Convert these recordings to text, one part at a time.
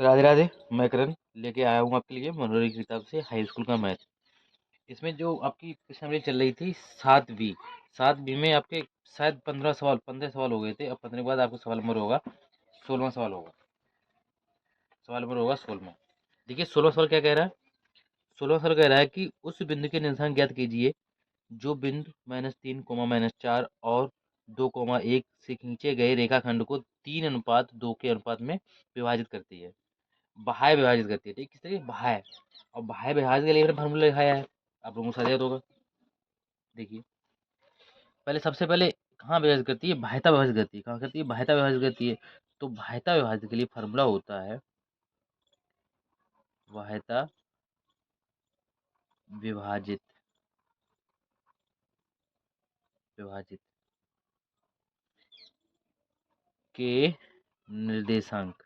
राधे राधे। मैं करण लेके आया हूँ आपके लिए मनोरंजन की किताब से हाई स्कूल का मैथ। इसमें जो आपकी प्रश्नावली चल रही थी 7 बी, 7 बी में आपके शायद 15 सवाल हो गए थे। अब 15 के बाद आपका सवाल नंबर होगा 16वां सवाल होगा। सवाल नंबर होगा 16वां। देखिए 16वां सवाल क्या कह रहा है। 16वां सवाल कह रहा है कि उस बिंदु के निर्देशांक ज्ञात कीजिए जो बिंदु -3, -4 और 2, 1 से खींचे गए रेखाखंड को 3:2 के अनुपात में विभाजित करती है। बाह्य विभाजित करती है। ठीक, किस तरीके बाह्य। और बाह्य विभाजन के लिए मैंने फार्मूला लिखाया है, आप लोगों को याद होगा। देखिए पहले सबसे पहले कहाँ विभाजित करती है, बाह्यता विभाजित करती है। कहाँ करती है, बाह्यता विभाजित करती है। तो बाह्यता विभाजित के लिए फार्मूला होता है बाह्यता विभाजित विभाजित के निर्देशांक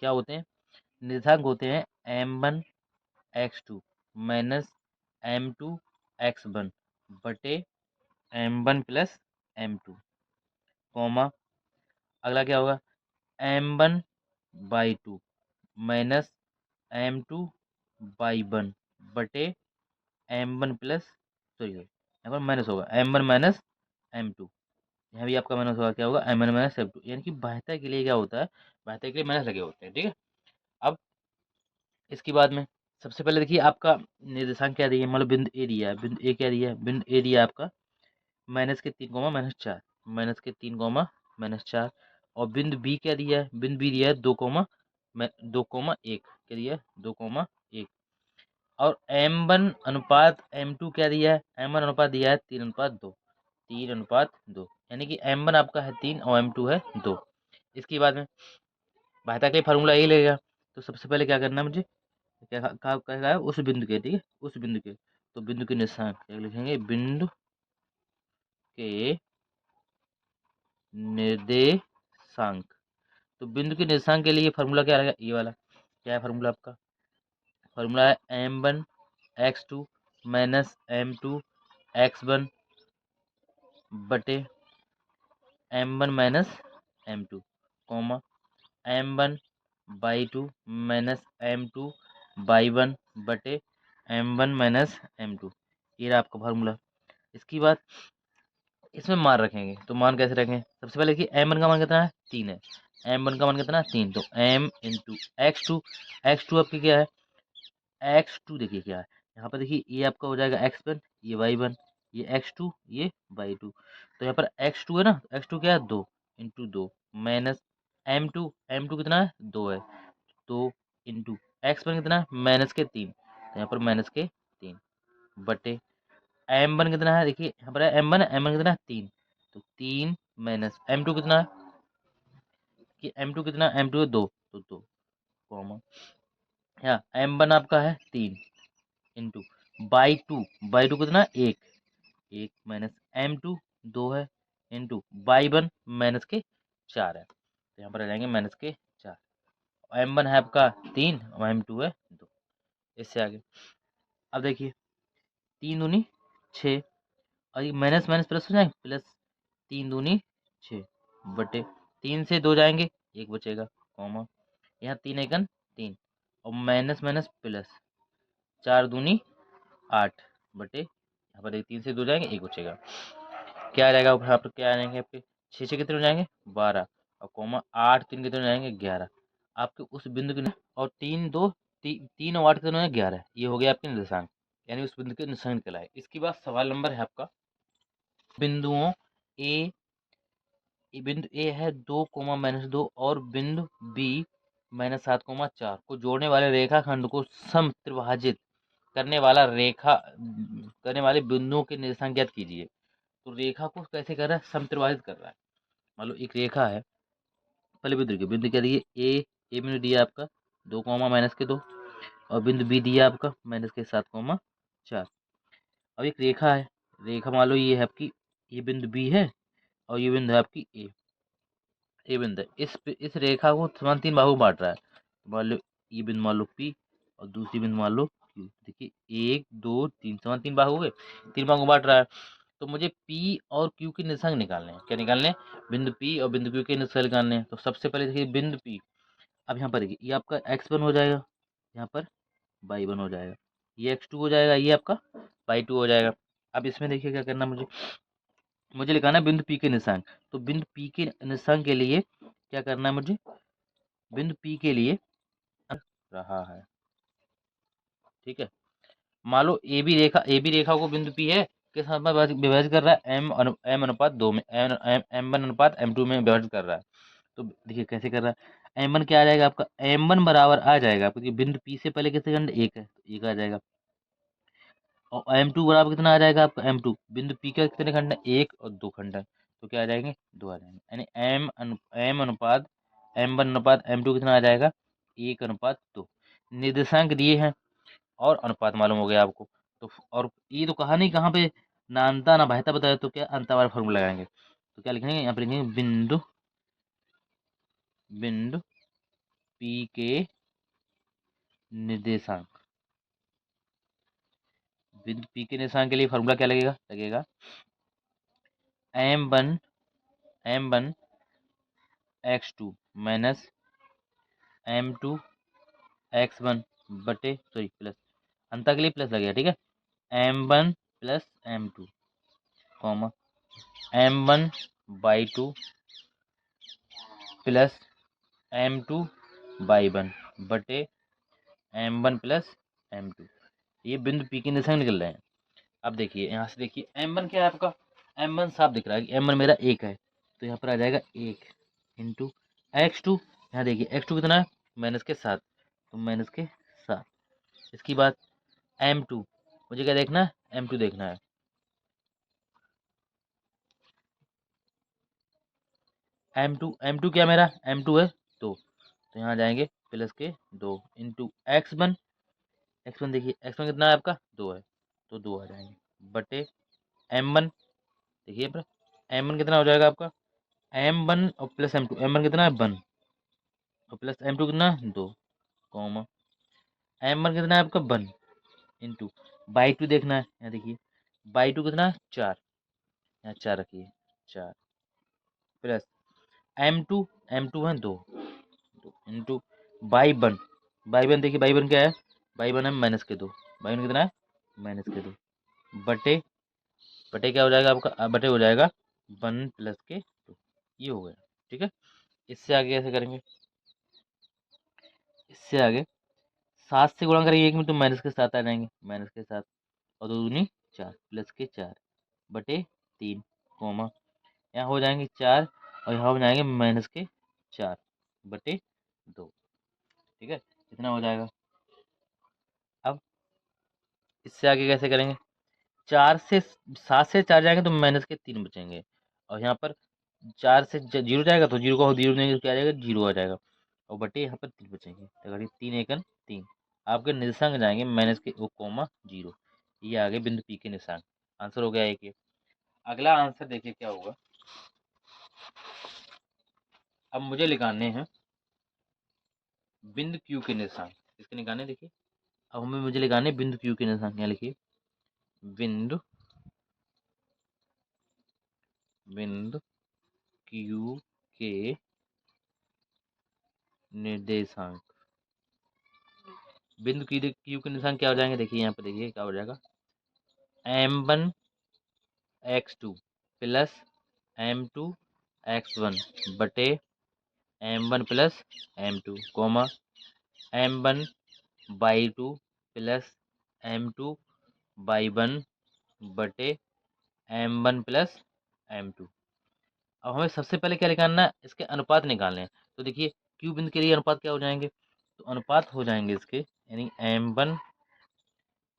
क्या होते हैं। निर्देशांक होते हैं m1 x2 minus m2 x1 बटे m1 प्लस m2, कॉमा अगला क्या होगा m1/2 माइनस m2/1 बटे m1 प्लस, सॉरी यहाँ पर माइनस होगा m1 माइनस m2। यहाँ भी आपका माइनस होगा, क्या होगा m1 माइनस m2। यानी कि बाह्यता के लिए क्या होता है, बाह्यता के लिए माइनस लगे होते हैं। ठीक है। अब इसके बाद में सबसे पहले देखिए आपका निर्देशांक क्या दिया है। मतलब बिंदु ए दिया है, बिंदु ए क्या दिया है, बिंदु ए दिया है आपका -3, -4 और बिंदु बी क्या दिया है, बिंदु बी दिया है 2,1 क्या दिया है, 2,1 और m1/m2 क्या दिया है, m1 अनुपात दिया है 3:2, 3:2। यानी कि m1 आपका है 3 और m2 है 2। इसके बाद में बाह्यता के लिए फार्मूला यही लगेगा। तो सबसे पहले क्या करना है मुझे, क्या कहा कहा है उस बिंदु के, ठीक है उस बिंदु के। तो बिंदु के निशान क्या लिखेंगे, बिंदु के निर्देशांक। तो बिंदु के निर्देशांक के लिए फार्मूला क्या रहेगा, ये वाला। क्या है फार्मूला आपका, फार्मूला है m1 x2 minus m2 x1 बटे m1 minus m2, comma m1/2 minus m2/1 बटे m1 माइनस m2। ये रहा आपका फार्मूला। इसके बाद इसमें मान रखेंगे। तो मान कैसे रखें, सबसे पहले देखिए m1 का मान कितना है, 3 है। m1 का मान कितना है, 3। तो m इंटू x2 आपकी क्या है, x2 देखिए क्या है। यहाँ पर देखिए ये आपका हो जाएगा x1, ये y1, ये x2, ये y2। तो यहाँ पर x2 है ना, x2 क्या है 2 इंटू 2 माइनस m2 कितना है 2 है, 2 इंटू x1 कितना है -3। तो यहाँ पर -3 बटे m1 कितना है, देखिए यहाँ पर m1 कितना है 3। तो 3 माइनस m2 कितना है, कि m2 कितना है, m2 है 2 तो 2, कॉमा यहाँ m1 आपका है 3 इंटू बाई टू कितना है 1, 1 माइनस m2 2 है इंटू बाई 1 -4 है। तो यहाँ पर आ जाएंगे -4। m1 है आपका 3 और m2 है 2। इससे आगे अब देखिए 3 दूनी 6 और ये माइनस माइनस प्लस हो जाएंगे, प्लस 3 दूनी 6 बटे 3 से 2 जाएंगे 1 बचेगा, कॉमा यहाँ 3 एकन 3 और माइनस माइनस प्लस 4 दूनी 8 बटे यहाँ पर 3 से 2 जाएंगे 1 बचेगा। क्या आ जाएगा यहाँ पर, क्या आ जाएंगे आपके 6 से कितने हो जाएंगे 12 और कॉमा 8 3 कितने हो जाएंगे 11। आपके उस बिंदु के और 3 और 8 कितने हो जाएंगे 11। ये हो गया आपके निर्देशांक, यानी उस बिंदु के निर्देशांक कहलाए। इसके बाद सवाल नंबर है आपका बिंदुओं ए, बिंदु ए है 2, -2 और बिंदु बी -7, 4 को जोड़ने वाले रेखाखंड को समत्रिभाजित करने वाले बिंदुओं के निर्देशांक ज्ञात कीजिए। तो रेखा को कैसे कर रहा है, समत्रिभाजित कर रहा है। मान लो एक रेखा है, पहले बिंदु क्या दिए, ए बिंदु दिया आपका 2, -2 और बिंदु बी दिया आपका -7, 4। अब एक रेखा है, रेखा मान लो ये है आपकी, ये बिंदु बी है और ये बिंदु है आपकी ए बिंदु है। इस रेखा को समान 3 भागों में बांट रहा है। तो मान लो ये बिंदु मान लो पी और दूसरी बिंदु मान लो क्यू। देखिए 1 2 3 समान 3 भाग हो गए, 3 भागों में बांट रहा है। तो मुझे P और Q के निर्देशांक निकालने हैं। क्या निकालने हैं? बिंदु P और बिंदु Q के निर्देशांक निकालने हैं। तो सबसे पहले देखिए बिंदु P, अब यहाँ पर देखिए ये आपका x1 हो जाएगा, यहाँ पर y1 हो जाएगा, ये x2 हो जाएगा, ये आपका y2 हो जाएगा। अब इसमें देखिए क्या करना है मुझे लिखाना है बिंदु P के निर्देशांक। तो बिंदु P के निर्देशांक के लिए क्या करना है मुझे? बिंदु P के लिए रहा है, ठीक है। मान लो ए बी रेखा को बिंदु P है के साथ में विभाजित कर रहा है, m अनुपात 2 में, m1 अनुपात m2 में विभाजित कर रहा है। तो देखिए कैसे कर रहा है, m1 क्या आ जाएगा आपका? m1 बराबर आ जाएगा आपको, क्योंकि बिंदु P से पहले कितने खंड? एक है, तो एक आ जाएगा। और m2 बराबर कितना आ जाएगा आपका? m2 बिंदु P का कितने खंड है? एक और दो खंड है, तो क्या आ जाएंगे? दो आ जाएंगे। यानी m अनुपात m1 अनुपात m2 कितना आ जाएगा? एक अनुपात दो। निर्देशांक दिए हैं और अनुपात मालूम हो गया आपको। तो और ये तो कहा नहीं कहाँ पे ना अंता ना बाह्यता बताया, तो क्या अंता वाला फॉर्मूला लगाएंगे। तो क्या लिखेंगे यहाँ पे? लिखेंगे बिंदु बिंदु P के निर्देशांक। बिंदु P के निर्देशांक के लिए फॉर्मूला क्या लगेगा m1 x2 minus m2 x1 बटे सॉरी प्लस, अंतर के लिए प्लस लगेगा, ठीक है। m1 plus m2 comma m1 by 2 plus m2 by 1 बटे m1 प्लस m2। ये बिंदु P के निर्देशांक निकल रहे हैं। अब देखिए यहाँ से देखिए m1 क्या है आपका? m1 साफ दिख रहा है कि m1 मेरा एक है, तो यहाँ पर आ जाएगा एक इंटू x2। यहाँ देखिए x2 कितना है? माइनस के 7, तो माइनस के 7। इसकी बात m2, मुझे क्या देखना है? m2 देखना है। m2 क्या मेरा? m2 है 2, तो यहाँ जाएंगे प्लस के 2 इंटू x1 देखिए x1 कितना है आपका? 2 है, तो 2 आ जाएंगे बटे m1। देखिए m1 कितना हो जाएगा आपका? m1 और प्लस m2, m1 कितना है? 1 और प्लस m2 कितना? 2 कॉमा m1 कितना है आपका? 1 इंटू बाई 2 देखना है। यहाँ देखिए बाई 2 कितना है? 4, यहाँ 4 रखिए, 4 प्लस m2 है 2 इंटू बाई 1 देखिए बाई 1 क्या है? बाई 1 है माइनस के 2, बाई 1 कितना है? माइनस के 2 बटे बटे क्या हो जाएगा आपका? बटे हो जाएगा 1 प्लस के 2, ये हो गया, ठीक है। इससे आगे कैसे करेंगे? इससे आगे 7 से गुणा करेंगे 1 में, तो माइनस के 7 आ जाएंगे, माइनस के 7 और 2 दूनी 4 प्लस के 4 बटे 3 कोमा यहाँ हो जाएंगे 4 और यहाँ हो जाएंगे माइनस के 4 बटे 2, ठीक है। कितना हो जाएगा? अब इससे आगे कैसे करेंगे? 7 से 4 जाएंगे तो माइनस के 3 बचेंगे, और यहाँ पर 4 से 0 जाएगा तो 0 को 0 देंगे तो क्या आ जाएगा? 0 आ जाएगा, और बटे यहाँ पर 3 बचेंगे, तो अगर 3 एकन 3 आपके निर्देशांक जाएंगे माइनस के वो कोमा 0। ये आगे बिंदु P के निर्देशांक। आंसर हो गया एक ये। अगला आंसर देखिए क्या होगा। अब मुझे निकालने हैं बिंदु Q के निर्देशांक। इसके निकालने देखिए, अब हमें मुझे निकालने बिंदु Q के निर्देशांक। यहाँ लिखिए बिंदु बिंदु Q के निर्देशांक। बिंदु Q के निर्देशांक क्या हो जाएंगे? देखिए यहाँ पे देखिए क्या हो जाएगा, m1 x2 plus m2 x1 बटे m1 plus m2 comma m1 by 2 plus m2 by 1 बटे m1 प्लस m2। अब हमें सबसे पहले क्या निकालना है? इसके अनुपात निकालने हैं। तो देखिए Q बिंदु के लिए अनुपात क्या हो जाएंगे? तो अनुपात हो जाएंगे इसके, यानी m1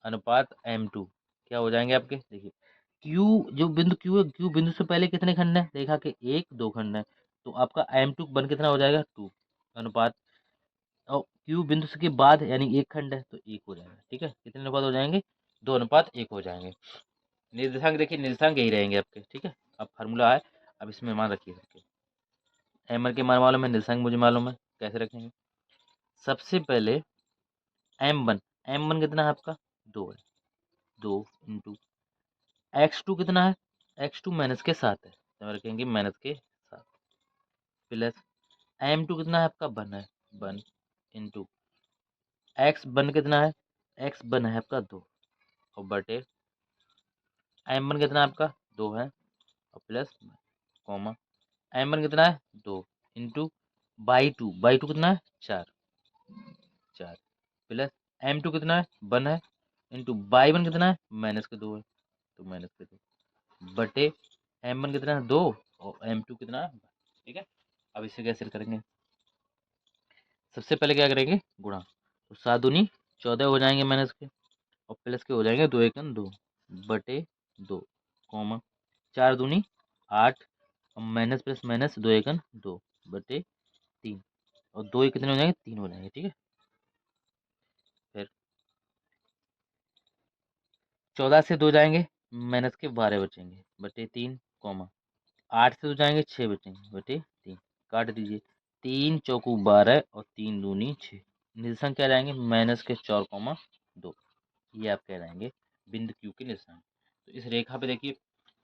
अनुपात m2 क्या हो जाएंगे आपके? देखिए Q जो बिंदु Q है, Q बिंदु से पहले कितने खंड है? देखा कि एक दो खंड है, तो आपका m2 बन कितना हो जाएगा? 2 अनुपात, और Q बिंदु से के बाद यानी एक खंड है तो एक हो जाएगा, ठीक है। कितने अनुपात हो जाएंगे? 2 अनुपात 1 हो जाएंगे। निर्देशांक देखिए, निर्देशांक यही रहेंगे आपके, ठीक है। अब फार्मूला है, अब इसमें मान रखिए करके, एमर के मान मालूम है, निर्देशांक मुझे मालूम है, कैसे रखेंगे? सबसे पहले m1 कितना है आपका? 2 है, 2 इंटू x2 कितना है? x2 माइनस के साथ है तो हम रखेंगे माइनस के साथ प्लस m2 कितना है आपका 1 है 1 इंटू x1 कितना है x1 है आपका 2 और बटे m1 कितना है आपका 2 है और प्लस कॉमा m1 कितना है 2 इंटू बाई टू कितना है 4 प्लस m2 कितना है 1 है इंटू बाई 1 कितना है माइनस के 2 है तो माइनस के 2 बटे m1 कितना है 2 और m2 कितना है 1। ठीक है, अब इसे कैसे करेंगे, सबसे पहले क्या करेंगे गुणा, तो 7 दूनी 14 हो जाएंगे माइनस के और प्लस के हो जाएंगे 2 एकम 2 बटे 2 कॉमा 4 दूनी 8 और माइनस प्लस माइनस 2 एकम 2 बटे 3 और 2 कितने हो जाएंगे 3 हो जाएंगे। ठीक है, फिर 14 से 2 जाएंगे माइनस के 12 बचेंगे बटे 3 कॉमा 8 से 2 जाएंगे 6 बचेंगे बटे 3 काट दीजिए 3 चौकू 12 और 3 दूनी 6 निर्देशांक क्या जाएंगे माइनस के 4,2। ये आप कह रहेंगे बिंदु क्यू के निशान। तो इस रेखा पे देखिए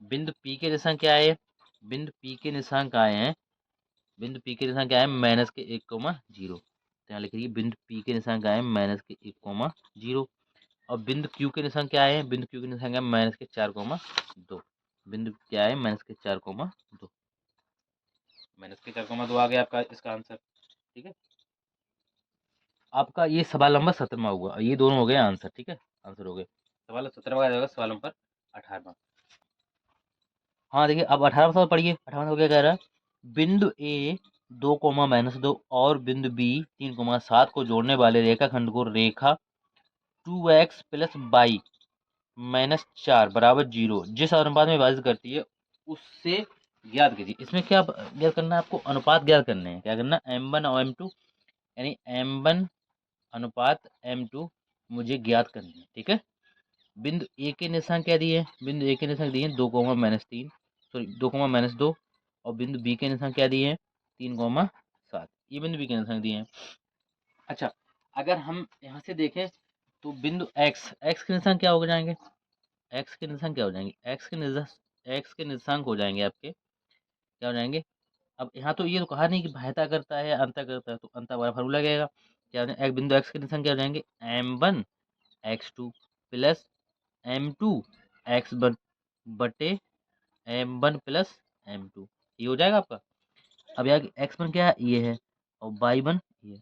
बिंदु पी के निशान क्या आए, बिंदु पी के निशान आए हैं, बिंदु पी के निशान क्या है माइनस के 1,0। तो यहाँ लिखिए बिंदु पी के निशान क्या है माइनस के 1,0 और बिंदु क्यू के निशान क्या है, बिंदु क्यू के निशान क्या है माइनस के 4,2। बिंदु क्या है माइनस के 4,2, माइनस के 4,2 आ गया आपका इसका आंसर। ठीक है, आपका ये सवाल नंबर 17वां हुआ, ये दोनों हो गए आंसर। ठीक है, आंसर हो गए, सवाल 17वां आ जाएगा सवाल नंबर 18वां। हाँ देखिए अब 18वां सवाल पढ़िए, 18वां क्या कह रहा है, बिंदु ए 2,-2 और बिंदु बी 3,7 को जोड़ने वाले रेखाखंड को रेखा 2x प्लस वाई माइनस 4 बराबर 0 जिस अनुपात में विभाजित करती है उससे ज्ञात कीजिए। इसमें क्या ज्ञात करना है आपको, अनुपात ज्ञात करने हैं। क्या करना, m1 और m2 यानी m1 अनुपात m2 मुझे ज्ञात करनी है। ठीक है, बिंदु ए के निशान क्या दिए, बिंदु ए के निशान दिए 2,-3 सॉरी 2,-2 और बिंदु बी के निशान क्या दिए हैं 3,7। ये बिंदु बी के निशान दिए हैं। अच्छा, अगर हम यहाँ से देखें तो बिंदु एक्स के निशान क्या हो जाएंगे, एक्स के निशान क्या हो जाएंगे, एक्स के निशांक हो जाएंगे आपके क्या हो जाएंगे। अब यहाँ तो ये तो कहा नहीं कि सहायता करता है या अंतर करता है, तो अंतर वाला फार्मूला लगेगा। क्या हो जाएगा, एक बिंदु एक्स के निशान क्या हो जाएंगे m1 x2 plus m2 x1 बटे m1 प्लस m2, ये हो जाएगा आपका। अब यहाँ x1 क्या है ये है और y1 ये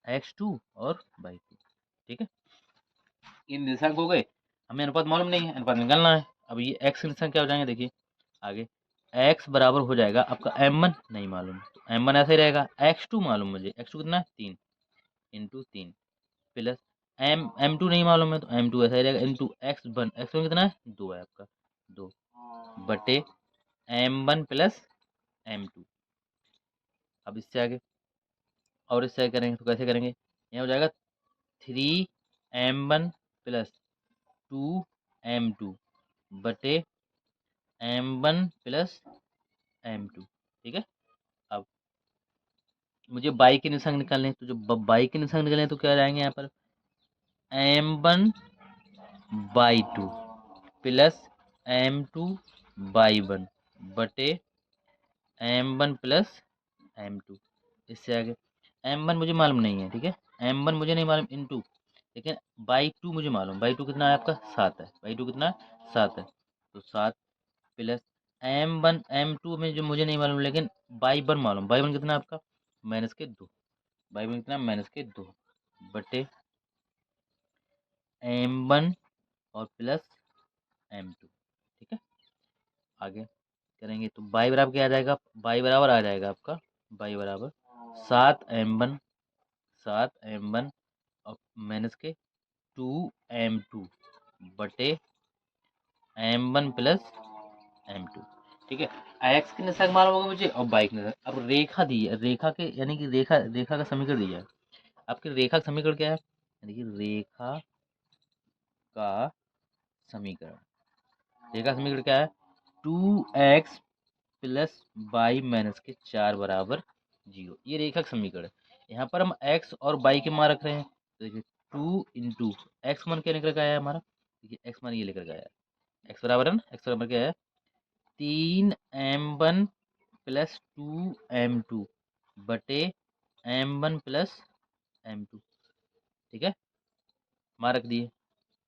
x2 और y2। ठीक है, इन निर्देशांक हो गए, हमें अनुपात मालूम नहीं है, अनुपात निकालना है। अब ये x के निर्देशांक क्या हो जाएंगे, देखिए आगे x बराबर हो जाएगा आपका m1 नहीं मालूम तो m1 ऐसे ही रहेगा, x2 मालूम मुझे, x2 कितना है 3 इंटू 3 प्लस m2 नहीं मालूम है तो m2 ऐसा ही रहेगा इंटू x1 कितना है 2 है आपका 2 बटे m1 प्लस m2। अब इससे आगे और इससे आगे करेंगे तो कैसे करेंगे, यहाँ हो जाएगा 3m1 प्लस 2m2 बटे m1 प्लस m2। ठीक है, अब मुझे बाई के निशान निकालने हैं, तो जो बाई के निशान निकालने हैं तो क्या जाएंगे यहाँ पर m1 by 2 plus m2 by 1 बटे m1 प्लस m2। इससे आगे m1 मुझे मालूम नहीं है। ठीक है, m1 मुझे नहीं मालूम इंटू, लेकिन बाई 2 मुझे मालूम, बाई 2 कितना है आपका 7 है, बाई 2 कितना है 7 है तो 7 प्लस m1 m2 में जो मुझे नहीं मालूम लेकिन बाई 1 मालूम, बाई 1 कितना है आपका माइनस के 2, बाई 1 कितना माइनस के 2 बटे m1 और प्लस m2। ठीक है, आगे करेंगे तो बाई बराबर क्या आ जाएगा, बाई बराबर आ जाएगा आपका बाई बराबर 7m1 7m1 और माइनस के 2m2 बटे m1 प्लस m2। ठीक है, एक्स के निशान मालूम होगा मुझे और बाई के निशान। अब रेखा दी है, रेखा के यानी कि रेखा रेखा का समीकरण दिया है आपके, रेखा का समीकरण क्या है, देखिए रेखा का समीकरण, रेखा का समीकरण क्या है 2x प्लस वाई माइनस के 4 बराबर 0, ये रेखा का समीकरण है। यहाँ पर हम x और y के मान रख रहे हैं, तो देखिए 2 इंटू एक्स मान क्या निकल के आया है हमारा, देखिए x मान ये लेकर के आया है, x बराबर है ना, x बराबर क्या है 3m1 प्लस 2m2 बटे m1 प्लस m2। ठीक है, मार रख दिए।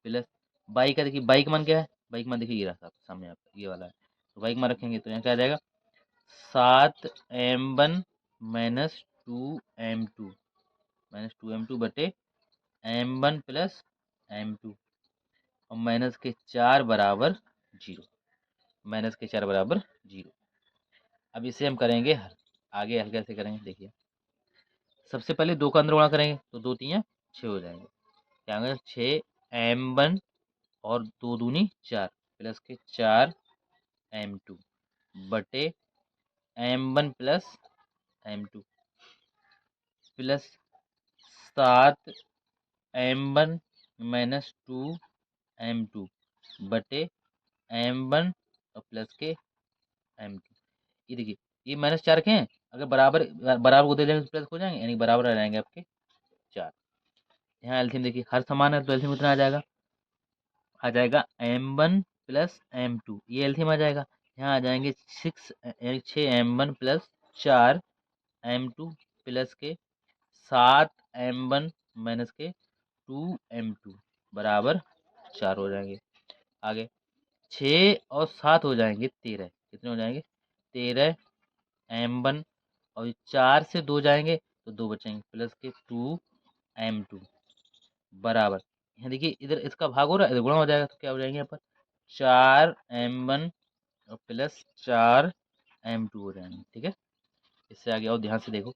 प्लस बाई का देखिए, बाई का मान क्या है, बाई का मान देखिए ये रहा सामने आपका, ये वाला है। तो बाई का मान रखेंगे तो यहाँ क्या आ जाएगा, 7m1 माइनस 2m2 बटे m1 प्लस m2 और माइनस के 4 बराबर 0, माइनस के 4 बराबर 0। अब इसे हम करेंगे हल। आगे हल कैसे करेंगे देखिए, सबसे पहले 2 का अंदर गुणा करेंगे तो 2 3 6 हो जाएंगे। क्या होगा, 6m1 और 2 दूनी 4 प्लस के 4m2 बटे m1 plus m2 plus 7m1 minus 2m2 बटे m1 और प्लस के m2। ये देखिए, ये माइनस 4 के हैं, अगर बराबर बराबर को दे देंगे तो प्लस हो जाएंगे, यानी बराबर आ जाएंगे आपके 4। यहाँ एल्सियम देखिए हर समान है तो एल्सियम कितना आ जाएगा m1 प्लस m2, ये एल्सियम आ जाएगा। यहाँ आ जाएंगे 6m1 प्लस 4m2 प्लस के 7m1 माइनस के 2m2 बराबर 4 हो जाएंगे। आगे 6 और 7 हो जाएंगे 13, कितने हो जाएंगे 13m1 और 4 से 2 जाएंगे तो 2 बचेंगे प्लस के 2m2 बराबर, यहाँ देखिए इधर इसका भाग हो रहा है, इधर गुणा हो जाएगा तो क्या हो जाएंगे यहाँ पर 4m1 और प्लस 4m2 हो जाएंगे। ठीक है, इससे आगे और ध्यान से देखो,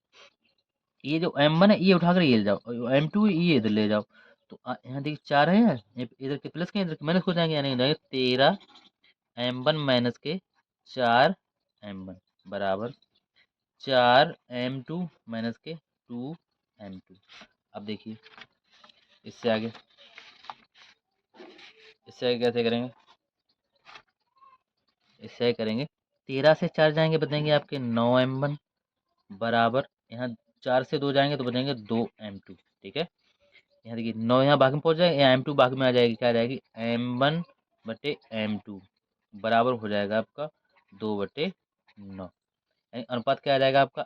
ये जो m1 है ये उठाकर ये ले जाओ, m2 ये इधर ले जाओ तो यहाँ देखिए 4 है यार, इधर के प्लस के इधर के माइनस हो जाएंगे, यानी हो जाएंगे 13m1 माइनस के 4m1 बराबर 4m2 माइनस के 2m2। अब देखिए इससे आगे कैसे करेंगे, इससे आगे करेंगे 13 से 4 जाएंगे बचेंगे आपके 9m1 बराबर, यहाँ 4 से 2 जाएंगे तो बचेंगे 2m2। ठीक है, यहाँ देखिए 9 यहाँ भाग में पहुंच जाएगा, यहाँ m2 भाग में आ जाएगी, क्या आ जाएगी m1 बटे m2 बराबर हो जाएगा आपका 2/9, यानी अनुपात क्या आ जाएगा आपका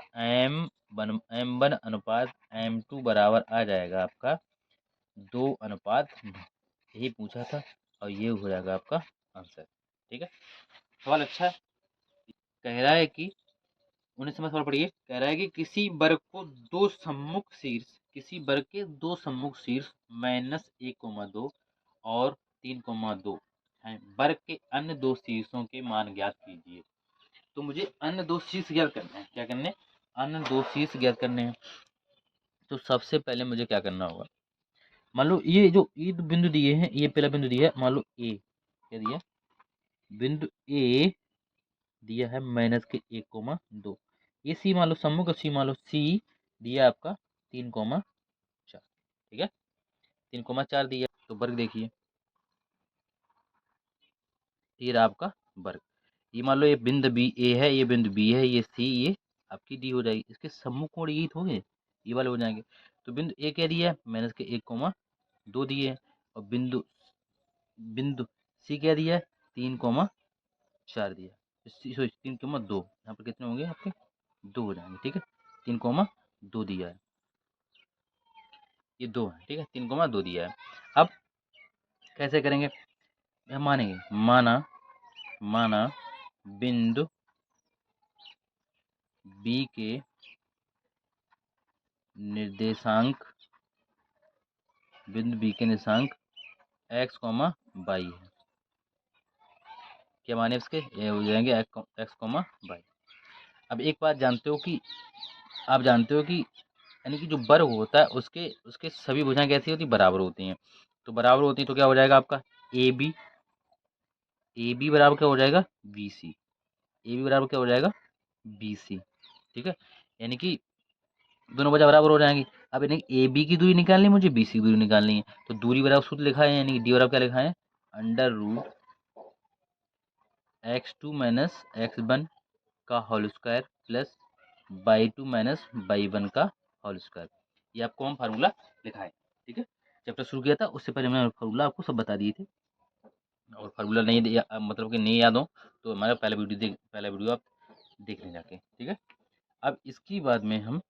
m1 अनुपात m2 बराबर आ जाएगा आपका 2:9। यही पूछा था और ये हो जाएगा आपका आंसर। ठीक है, सवाल अच्छा है। कह रहा है कि 19 में सवाल पढ़िए, कह रहा है कि किसी वर्ग को दो सम्मुख शीर्ष, किसी वर्ग के दो सम्मुख शीर्ष -1,2 और 3,2 हैं, वर्ग के अन्य दो शीर्षों के मान ज्ञात कीजिए। तो मुझे अन्य दो शीर्ष ज्ञात करने हैं, क्या करने, अन्य दो शीर्ष ज्ञात करने हैं। तो सबसे पहले मुझे क्या करना होगा, मान लो ये जो ये बिंदु दिए हैं, ये पहला बिंदु दिया है, मान लो ए, क्या दिया, बिंदु ए दिया है -1,2, ये सी मान लो सम्मुख, सी मान लो सी दिया आपका 3,4। ठीक है, 3,4 दिया, तो वर्ग देखिए, ये रहा आपका वर्ग। ये मान लो ये बिंदु बी ए है, ये बिंदु बी है, ये सी, ये आपकी डी हो जाएगी। इसके सम्मुख कोण ये हो गए, ये वाले हो जाएंगे। तो बिंदु ए क्या दिया है, -1,2 दिए है, और बिंदु बिंदु सी क्या दिया है, 3,4 दिया है। सॉरी 3,2, यहाँ पर कितने होंगे आपके, 2 हो जाएंगे। ठीक है, 3,2 दिया है, ये 2 है। ठीक है, 3,2 दिया है। अब कैसे करेंगे, हम मानेंगे, माना बिंदु बी के निर्देशांक, बिंदु बी के निर्देशांक x, y है। क्या माने इसके, ये हो जाएंगे x, y। अब एक बात जानते हो कि, आप जानते हो कि यानी कि जो वर्ग होता है उसके उसके सभी भुजाएं कैसी होती, बराबर होती हैं। तो बराबर होती है तो क्या हो जाएगा आपका ए बी बराबर क्या हो जाएगा बी सी, ए बी बराबर क्या हो जाएगा बी सी। ठीक है, यानी कि दोनों वजह बराबर हो जाएंगी। अब यानी ए बी की दूरी निकालनी है, मुझे बी सी की दूरी निकालनी है, तो दूरी बराबर सूत्र लिखा है, यानी कि डी बराबर क्या लिखा है, √x2 माइनस x1 का whole square plus y2 minus y1 का होल स्क्वायर। ये आपको हम फार्मूला लिखा है। ठीक है, चैप्टर शुरू किया था उससे पहले मैंने फार्मूला आपको सब बता दिए थे। और फार्मूला नहीं मतलब कि नहीं याद हो तो हमारा पहला वीडियो आप देख लें जाके, ठीक है। अब इसकी बाद में हम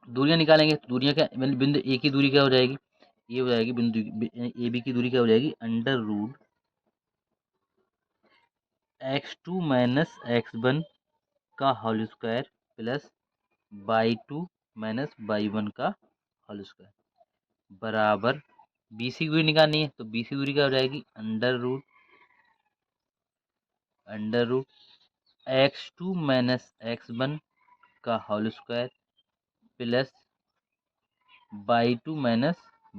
दूरियां निकालेंगे। तो दूरियां क्या, बिंदु ए की दूरी क्या हो जाएगी, ये हो जाएगी बिंदु ए बी की दूरी क्या हो जाएगी, under root x2 minus x1 का whole square plus y2 minus y1 का होल स्क्वायर बराबर BC की दूरी निकालनी है। तो BC की दूरी क्या हो जाएगी, under root x2 minus x1 का whole square plus y2 minus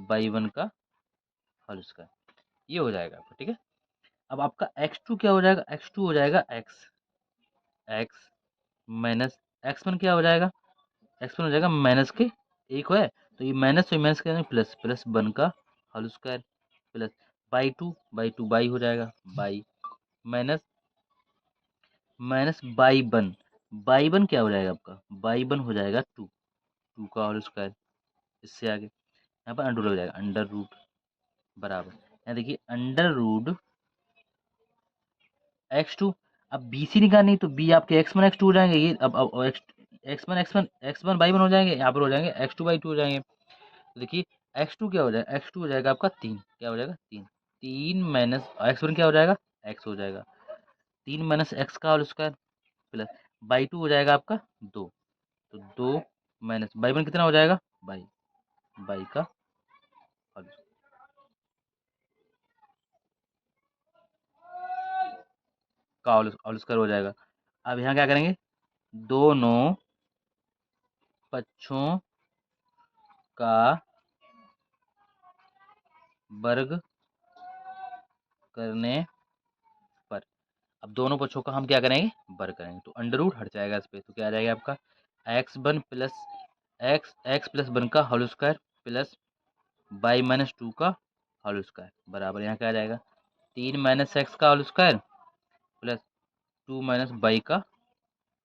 y1 का होल स्क्वायर, ये हो जाएगा आपका, ठीक है। अब आपका x2 क्या हो जाएगा, x2 हो जाएगा x माइनस x1 क्या हो जाएगा, x1 हो जाएगा माइनस के एक है, तो ये माइनस के प्लस प्लस 1 का होल स्क्वायर प्लस बाई हो जाएगा बाई माइनस बाई वन क्या हो जाएगा आपका, बाई वन हो जाएगा टू का होल स्क्वायर। इससे आगे यहाँ पर अंडर लग जाएगा, अंडर रूट बराबर, यहाँ देखिए अंडर रूट x2। अब BC निकालनी तो B आपके x1 x2 हो जाएंगे, ये अब x1 बाई वन हो जाएंगे, यहाँ पर हो जाएंगे x2 बाई टू हो जाएंगे। तो देखिए x2 क्या हो जाएगा, x2 हो जाएगा आपका 3, क्या हो जाएगा 3, 3 माइनस x1 क्या हो जाएगा, x हो जाएगा 3 माइनस x का whole square plus y two हो जाएगा आपका 2, तो 2 माइनस बाई वन कितना हो जाएगा, बाई बाई का होल होल स्क्वायर हो जाएगा। अब यहाँ क्या करेंगे, दोनों पक्षों का वर्ग करने पर, अब दोनों पक्षों का हम क्या करेंगे, वर्ग करेंगे, तो अंडर रूट हट जाएगा इस पे, तो क्या आ जाएगा आपका x1 का whole square plus y minus two का होल स्क्वायर बराबर, यहाँ क्या आ जाएगा 3 माइनस एक्स का whole square plus 2 minus y का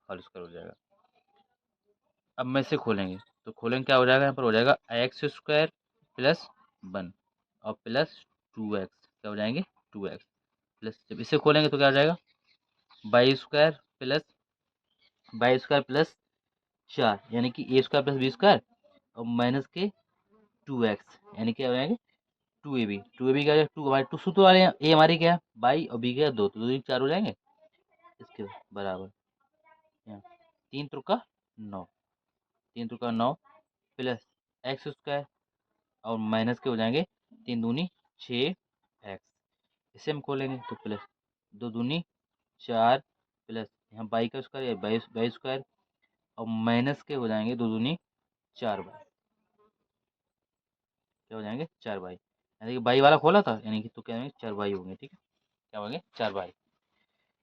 होल स्क्वायर हो जाएगा। अब मैं इसे खोलेंगे, तो खोलेंगे क्या हो जाएगा, यहाँ पर हो जाएगा एक्स स्क्वायर प्लस 1 और प्लस 2x, क्या हो जाएंगे 2x प्लस, जब इसे खोलेंगे तो क्या हो जाएगा बाई स्क्वायर प्लस 4 यानी कि ए स्क्वायर प्लस बी स्क्वायर और माइनस के 2x यानी क्या हो जाएंगे 2ab क्या हो जाएगा, टू हमारे टू सूत्र वाले हैं, ए हमारी क्या है बाई और बी क्या है 2, तो 2 4 हो जाएंगे इसके बराबर, यहाँ 3 तुका 9, 3 तुका 9 प्लस एक्स स्क्वायर और माइनस के हो जाएंगे 3 दूनी 6x, इसे हम खोलेंगे तो प्लस 2 दूनी 4 प्लस यहाँ बाई का स्क्वायर या बाई स्क्वायर और माइनस के हो जाएंगे 2 दूनी 4 बाई, क्या हो जाएंगे 4 बाई, यानी कि बाई वाला खोला था यानी कि तो क्या होंगे 4 बाई होंगे, ठीक है, क्या होंगे 4 बाई।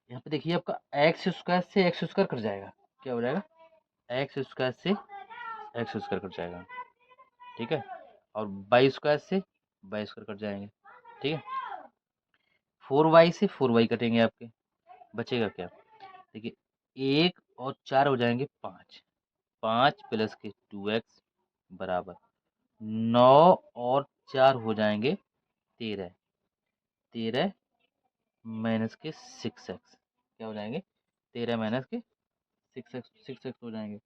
यहाँ पे देखिए आपका एक्स स्क्वायर से एक्स स्क्वायर कट जाएगा, क्या हो जाएगा एक्स स्क्वायर से एक्स स्क्वायर कट जाएगा, ठीक है, और बाई स्क्वायर से बाई स्क्वायर कट जाएंगे, ठीक है, 4y से 4y कटेंगे आपके, बचेगा क्या, देखिए 1 और 4 हो जाएंगे 5, 5 प्लस के 2x बराबर 9 और 4 हो जाएंगे 13, 13 माइनस के 6x, क्या हो जाएंगे 13 माइनस के 6x हो जाएंगे,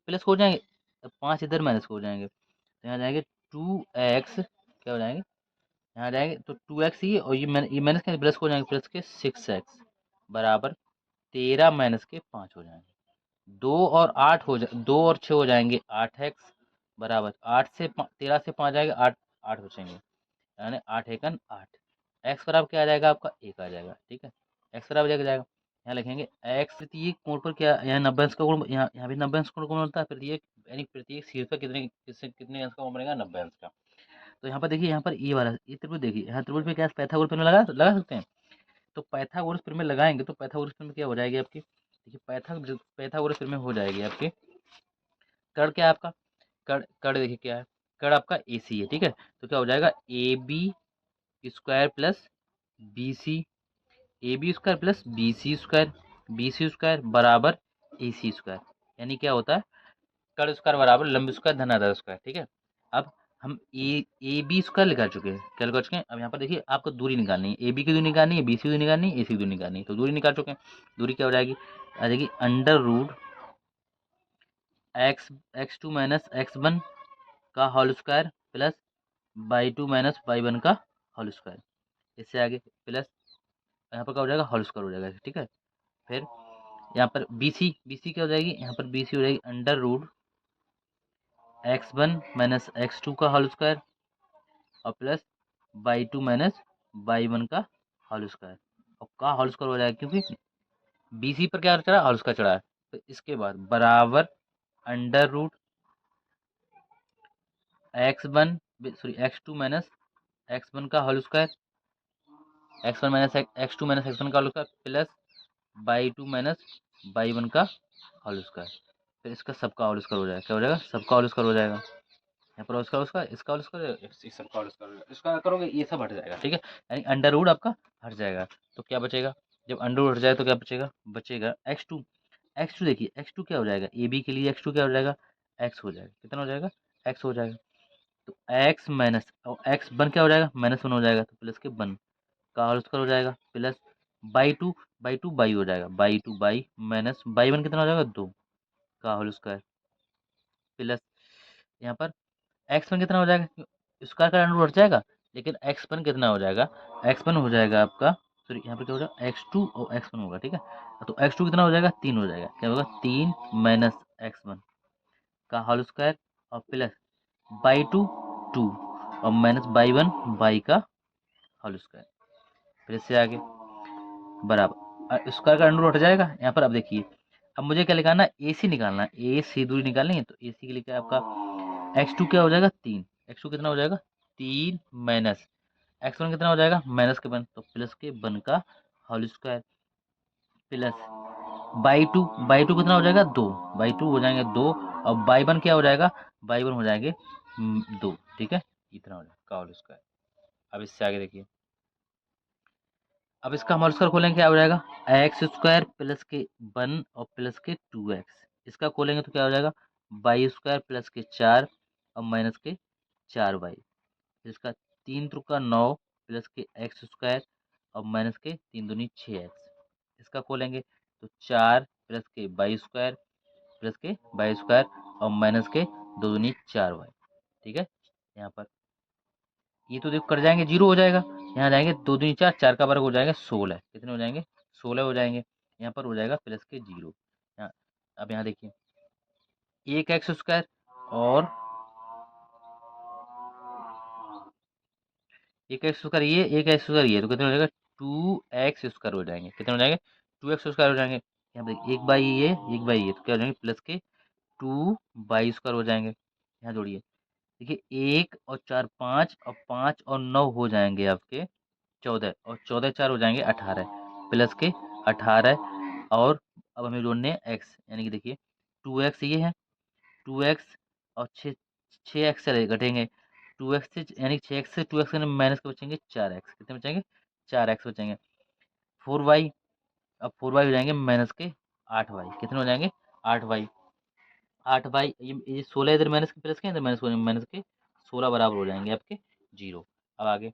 प्लस हो जाएंगे, अब 5 इधर माइनस हो जाएंगे, तो यहाँ जाएंगे 2x, क्या हो जाएंगे यहाँ जाएंगे तो 2x ही और ये माइनस के प्लस हो जाएंगे, प्लस के 6x बराबर 13 माइनस के 5 हो जाएंगे, 2 और 6 हो जाएंगे 8x बराबर 13 से 5 जाएगा 8, 8 बचेंगे, यानी 8 एकन 8, एक्स बराबर क्या आ जाएगा आपका 1 आ जाएगा, ठीक है, एक्स बराबर 1 आ जाएगा। यहाँ लिखेंगे एक्स प्रत्येक कोण पर क्या, यहाँ 90 अंश का कोण, यहाँ भी 90 अंश का कोण होता है, प्रत्येक यानी प्रत्येक शीर्ष पर कितने अंश का कोण बनेगा 90 अंश का। तो यहाँ पर देखिए, यहाँ पर ये वाला ये त्रिभुज देखिए, यहाँ त्रिभुज पे क्या पाइथागोरस प्रमेय लगा सकते हैं, तो पाइथागोरस प्रमेय लगाएंगे तो पाइथागोरस प्रमेय क्या हो जाएगी आपकी, देखिए पाइथागोरस प्रमेय हो जाएगी आपकी, कर्ण क्या है आपका, कर्ण देखिए क्या है, कर्ण आपका ए सी है, ठीक है, तो क्या हो जाएगा A B square plus B C, A B square plus B C square बराबर ए सी स्क्वायर, यानी क्या होता है कर्ण स्क्वायर बराबर लंब स्क्वायर धनाधर स्क्वायर, ठीक है। अब हम ए बी स्क्वायर निकाल चुके हैं, क्या निकाल चुके हैं। अब यहाँ पर देखिए आपको दूरी निकालनी है, ए बी की दूरी निकालनी है, बी सी की दूरी निकालनी है, ए सी की दूरी निकालनी है। तो दूरी निकाल चुके हैं, दूरी क्या हो जाएगी, आ जाएगी under root x two minus x one का whole square plus y two minus y one का होल स्क्वायर। इससे आगे प्लस यहाँ पर क्या हो जाएगा, होल स्क्वायर हो जाएगा, ठीक है। फिर यहाँ पर बी सी क्या हो जाएगी, यहाँ पर बी सी हो जाएगी under root x one minus x two का होल स्क्वायर और plus y two minus y one का होल स्क्वायर। और का होल स्क्वायर हो जाएगा क्योंकि बी सी पर क्या चढ़ा, होल स्क्वायर चढ़ा है। तो इसके बाद बराबर under root x one sorry x two minus x one का whole square, x one minus x two minus x one का whole square plus y two minus y one का होल स्क्वायर। फिर इसका सबका होल स्क्वायर हो जाएगा, क्या हो जाएगा, सबका होल स्क्वायर हो जाएगा। यहाँ पर उसका इसका होल स्क्वायर इस सबका होल स्क्वायर हो जाएगा। इसका करोगे ये सब हट जाएगा, ठीक है। यानी अंडर रूट आपका हट जाएगा। तो क्या बचेगा, जब अंडर रूट हट जाए तो क्या बचेगा, बचेगा एक्स टू। एक्स टू देखिए एक्स टू क्या हो जाएगा, ए बी के लिए एक्स टू क्या हो जाएगा, एक्स हो जाएगा। कितना हो जाएगा, एक्स हो जाएगा। तो एक्स माइनस और एक्स वन क्या हो जाएगा, माइनस वन हो जाएगा। तो प्लस के वन का होल स्क्वायर हो जाएगा प्लस बाई टू बाई हो जाएगा, by two by minus y one कितना हो जाएगा, दो का होल स्क्वायर प्लस यहाँ पर एक्स वन कितना हो जाएगा, स्क्वायर का अंडर हट जाएगा, लेकिन एक्स वन कितना हो जाएगा, एक्स वन हो जाएगा आपका, सॉरी यहाँ पर क्या हो जाएगा, एक्स टू और एक्स वन होगा, ठीक है। तो एक्स टू कितना हो जाएगा, तीन हो जाएगा, क्या होगा, तीन माइनस एक्स वन का होल स्क्वायर और प्लस बाई टू टू और माइनस बाई वन बाई का होल स्क्वायर। फिर इससे आगे बराबर स्क्वायर का अंडर हट जाएगा यहाँ पर। अब देखिए अब मुझे क्या निकालना है, ए सी निकालना है, ए सी दूरी निकालनी है। तो ए सी के लिए क्या आपका एक्स टू क्या हो जाएगा, तीन, एक्स टू कितना हो जाएगा, तीन माइनस एक्स वन कितना हो जाएगा, माइनस के वन तो प्लस के वन का whole square plus y two कितना हो जाएगा, दो, बाई टू हो जाएंगे दो और बाई वन क्या हो जाएगा, बाई वन हो जाएंगे दो, ठीक है। इतना हो जाएगा का होल स्क्वायर। अब इससे आगे देखिए, अब इसका हम होल स्क्वायर खोलेंगे, क्या हो जाएगा, एक्स स्क्वायर प्लस के वन और प्लस के टू एक्स। इसका खोलेंगे तो क्या हो जाएगा, वाई स्क्वायर प्लस के चार और माइनस के चार वाई। इसका तीन त्रिका नौ प्लस के एक्स स्क्वायर और माइनस के तीन दूनी छः एक्स। इसका खोलेंगे तो चार प्लस के वाई स्क्वायर प्लस के वाई स्क्वायर और माइनस के दो दूनी चार वाई, ठीक है। यहाँ पर ये तो देखो कट जाएंगे, जीरो हो जाएगा। यहाँ जाएंगे दो दूनी चार, चार का वर्ग हो जाएगा सोलह, कितने हो जाएंगे, सोलह हो जाएंगे। यहाँ पर हो जाएगा प्लस के जीरो। यहाँ अब यहाँ देखिए एक एक्स स्क्वायर और एक एक्स स्क्वायर ये, एक एक्स स्क्वायर ये, तो कितने हो जाएगा, टू एक्स स्क्वायर हो जाएंगे। कितने हो जाएंगे, टू एक्स स्क्वायर हो जाएंगे। यहाँ पे एक बाई ये, एक बाई ये, तो क्या हो जाएंगे, प्लस के टू बाई स्क्वायर हो जाएंगे। यहाँ जोड़िए, देखिए एक और चार पाँच और पाँच और नौ हो जाएंगे आपके चौदह, और चौदह चार हो जाएंगे अठारह प्लस के अठारह। और अब हमें जोड़ने हैं एक्स, यानी कि देखिए टू एक्स ये है, टू एक्स और छः, छः एक्स चले घटेंगे, टू एक्स से यानी छः एक्स से टू एक्स माइनस के बचेंगे चार एक्स, कितने बचेंगे, चार एक्स बचेंगे। फोर वाई, अब फोर वाई हो जाएंगे माइनस के आठ वाई, कितने हो जाएंगे, आठ वाई। आठ वाई ये सोलह इधर माइनस के प्लस के इधर माइनस के सोलह बराबर हो जाएंगे आपके जीरो। अब आगे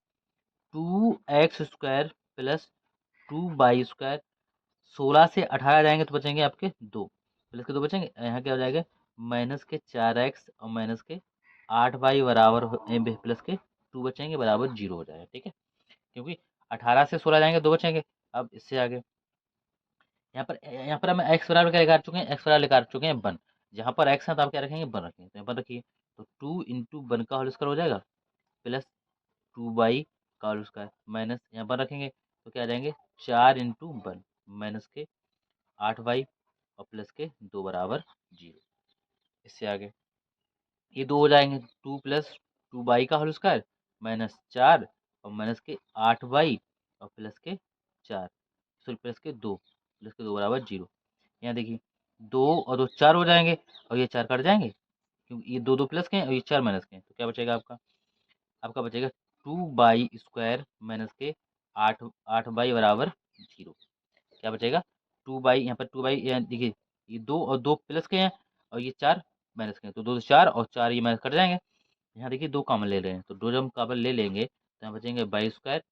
two x square plus two y square, सोलह से अठारह जाएंगे तो बचेंगे आपके दो, प्लस के दो बचेंगे। यहाँ क्या हो जाएगा, माइनस के चार एक्स और माइनस के आठ वाई बराबर प्लस के टू बचेंगे बराबर जीरो हो जाएगा, ठीक है। क्योंकि अठारह से सोलह जाएंगे दो बचेंगे। अब इससे आगे यहाँ पर हम एक्स बराबर क्या निकाल चुके हैं, एक्स बराबर निकाल चुके हैं वन। जहाँ पर एक्स है तो आप क्या रखेंगे, वन रखेंगे। तो यहाँ पर रखिए तो टू इंटू वन का होल स्क्वायर हो जाएगा प्लस टू बाई का होल स्क्वायर माइनस यहाँ पर रखेंगे तो क्या आ जाएंगे, चार इंटू वन माइनस के आठ बाई और प्लस के दो बराबर जीरो। इससे आगे ये दो हो जाएंगे, टू प्लस टू बाई का होल स्क्वायर माइनस चार और माइनस के आठ बाई और प्लस के चार, सॉरी प्लस के दो, प्लस के दो बराबर जीरो। यहाँ देखिए दो और दो चार हो जाएंगे और ये चार कट जाएंगे क्योंकि ये दो दो प्लस के हैं और ये चार माइनस के हैं। तो क्या बचेगा आपका, आपका बचेगा टू बाई स्क्वायर माइनस के आठ, आठ बाई बराबर जीरो। क्या बचेगा, टू बाई, यहाँ पर टू बाई देखिए ये दो और दो प्लस के हैं और ये चार माइनस के हैं, तो दो से चार और चार ये माइनस कट जाएंगे। यहाँ देखिए 2 कॉमन ले रहे हैं, तो 2 जब हम कॉमन ले लेंगे तो यहाँ बचेंगे बाई स्क्वायर,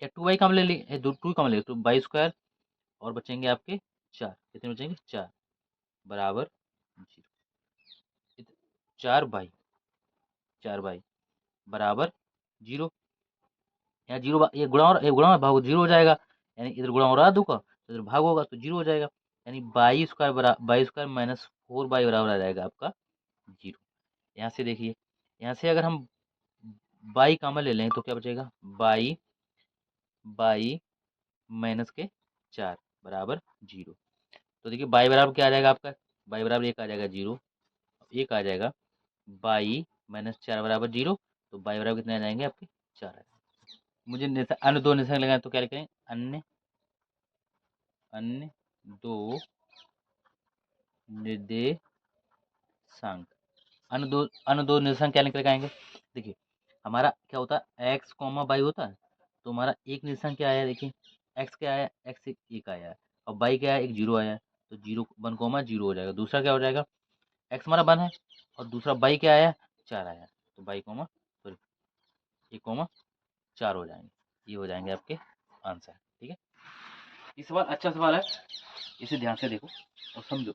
या 2y कॉमन ले लेंगे, 2 कॉमन ले तो बाई स्क्वायर, और बचेंगे आपके 4, कितने बचेंगे 4 बराबर 0, 4 बाई बराबर 0। यहाँ 0, ये गुणा और भाग 0 हो जाएगा, यानी इधर गुणा हो रहा है 2 का, तो इधर भाग होगा तो 0 हो जाएगा, यानी बाई स्क्वायर माइनस 4 बाई बराबर आ जाएगा आपका 0। यहाँ से देखिए, यहाँ से अगर हम बाई कॉमन ले लें तो क्या बचेगा, बाई बाई माइनस के 4 बराबर 0। तो देखिए बाई बराबर क्या आ जाएगा आपका, बाई बराबर 1 आ जाएगा 0, 1 आ जाएगा, बाई माइनस 4 बराबर 0, तो बाई बराबर कितने आ जाएंगे आपके 4 आ जाएंगे। मुझे अन्य दो निशान लगाए तो क्या लिखें, अन्य अन्य दो निर्देशांक, अन्य दो निर्देशांक क्या निकल के आएंगे। देखिए हमारा क्या होता है, एक्स कॉमा बाई होता है, तो हमारा एक निर्देशांक क्या आया, देखिए एक्स क्या आया, एक्स एक आया है, और बाई क्या है, एक 0 आया है, तो 0 1 0 हो जाएगा। दूसरा क्या हो जाएगा, एक्स हमारा 1 है, और दूसरा बाई क्या आया, 4 आया, तो बाई कॉमा सॉरी 1 4 हो जाएंगे, ये हो जाएंगे आपके आंसर। ठीक है, ये सवाल अच्छा सवाल है, इसे ध्यान से देखो और समझो।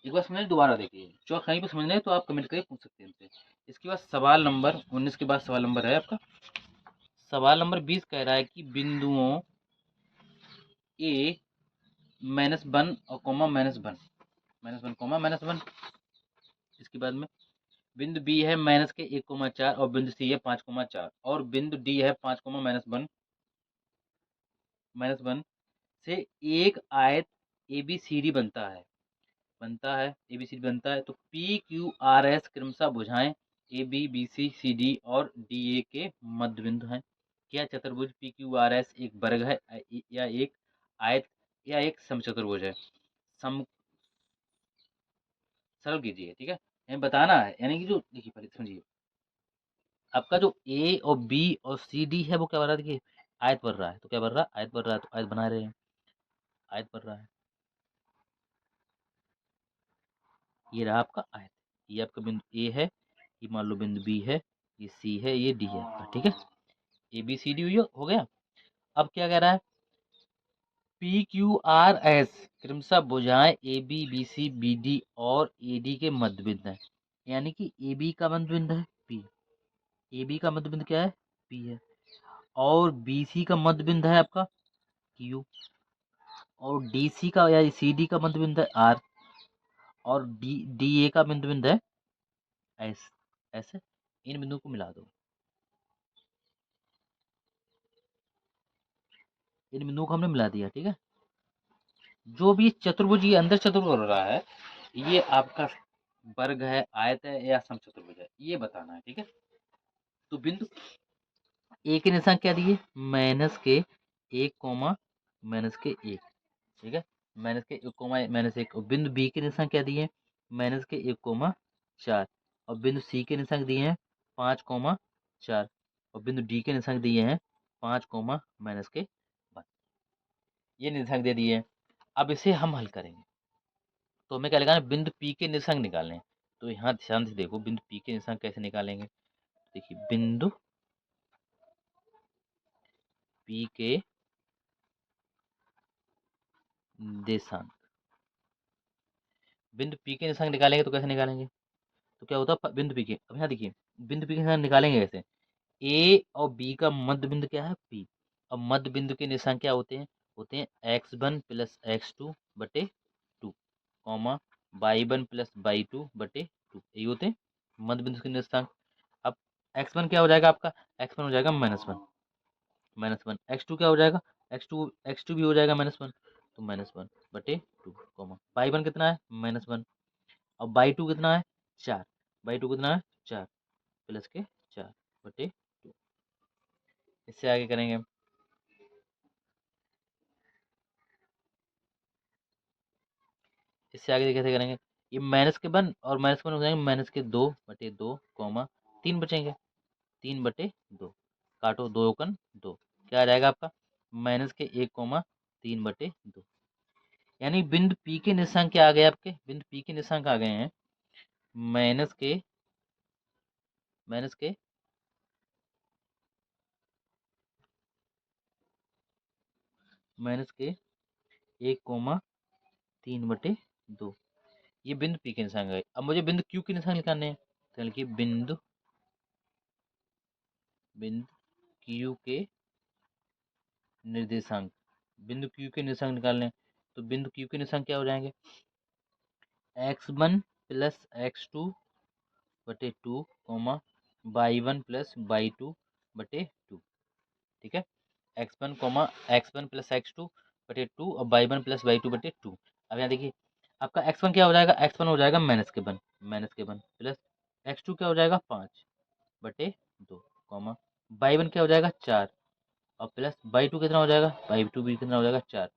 एक बार समझे दोबारा देखिए, जो कहीं पर समझ नहीं तो आप कमेंट करके पूछ सकते हैं इनसे। इसके बाद सवाल नंबर 19 के बाद सवाल नंबर है आपका, सवाल नंबर 20 कह रहा है कि बिंदुओं ए -1 और कोमा -1, -1 कोमा -1, इसके बाद में बिंदु बी है माइनस के 1,4 और बिंदु सी है 5,4 और बिंदु डी है 5,-1 से एक आयत A B C D A B C D बनता है। तो पी क्यू आर एस क्रमशः भुजाएं A B B C C D और डी ए के मध्य बिंदु हैं। क्या चतुर्भुज पी क्यू आर एस एक वर्ग है या एक आयत या एक समचतुर्भुज है। सम सरल कीजिए, ठीक है, हमें बताना है, यानी कि जो देखिए पहले समझिए, आपका जो ए और बी और सी डी है वो क्या बन रहा है, देखिए आयत बन रहा है, तो क्या बन रहा है, आयत बन रहा है, तो आयत बना रहे हैं, आयत बन रहा है, ये रहा आपका आयत, ये आपका बिंदु ए है, ये मान लो बिंदु बी है, ये सी है, ये डी है आपका, ठीक है, ए बी सी डी हो गया। अब क्या कह रहा है, पी क्यू आर एस क्रमशः भुजाएं A B B C B D और ए डी के मध्य बिंदु है, यानी कि ए बी का मध्य बिंदु है पी, ए बी का मध्य बिंदु क्या है, पी है, और बी सी का मध्य बिंदु है आपका क्यू, और डी सी का या सी डी का मध्य बिंदु है आर, और डी डी ए का बिंदु बिंदु है एस। ऐसे इन बिंदुओं को मिला दो, इन बिंदुओं को हमने मिला दिया, ठीक है। जो भी चतुर्भुज ये अंदर चतुर्भुज हो रहा है, ये आपका वर्ग है, आयत है या समचतुर्भुज है, ये बताना है, ठीक है। तो बिंदु ए के निशान क्या दिए, माइनस के 1, माइनस के 1, ठीक है, माइनस के 1, -1, और बिंदु बी के निशान क्या दिए, माइनस के 1, 4, और बिंदु सी के निशान दिए हैं 5, 4, और बिंदु डी के निशान दिए हैं 5, -1, ये निर्देशांक दे दिए हैं। अब इसे हम हल करेंगे, तो हमें क्या लगाना है, बिंदु पी के निर्देशांक निकालने हैं। तो यहाँ ध्यान से देखो बिंदु पी के निर्देशांक कैसे निकालेंगे। देखिए बिंदु पी के निर्देशांक, बिंदु पी के निर्देशांक निकालेंगे तो कैसे निकालेंगे, तो क्या होता है बिंदु पी के, अब यहाँ देखिए बिंदु पी के निर्देशांक निकालेंगे कैसे, ए और बी का मध्य बिंदु क्या है पी, और मध्य बिंदु के निर्देशांक क्या होते हैं x1 + x2 बटे 2, कॉमा y1 + y2 बटे 2, ये होते हैं मध्य बिंदु के निर्देशांक। अब x1 क्या हो जाएगा आपका, x1 हो जाएगा -1, x2 क्या हो जाएगा, x2 भी हो जाएगा -1, तो -1 बटे 2, कॉमा y1 कितना है -1, और y2 कितना है 4, y2 कितना है 4 प्लस के 4 बटे 2। इससे आगे करेंगे, इससे आगे कैसे करेंगे, ये -1 और -1 हो जाएंगे -2 बटे 2, कॉमा 3 बचेंगे, 3 बटे 2, काटो 2 × 2, क्या आ जाएगा आपका -1, 3 बटे 2, यानी बिंदु पी के निशांक क्या आ गए आपके, बिंदु पी के निशांक आ गए हैं -1, माइनस के 1,3/2। ये बिंदु P के निशान गए। अब मुझे बिंदु Q के निशान निकालने हैं, तो लिखिए बिंदु Q के निर्देशांक, बिंदु Q के निशान निकालने हैं, तो बिंदु Q के निशान क्या हो जाएंगे, x1 प्लस x2 बटे 2 कॉमा y1 प्लस y2 बटे 2। ठीक है, x1 प्लस x2 बटे 2 और y1 प्लस y2 बटे 2। अब यहाँ देखिए आपका x1 क्या हो जाएगा, x1 हो जाएगा -1 प्लस x2 क्या हो जाएगा 5 बटे 2 कॉमा y1 क्या हो जाएगा 4 और प्लस y2 कितना हो जाएगा, y2 भी कितना हो जाएगा 4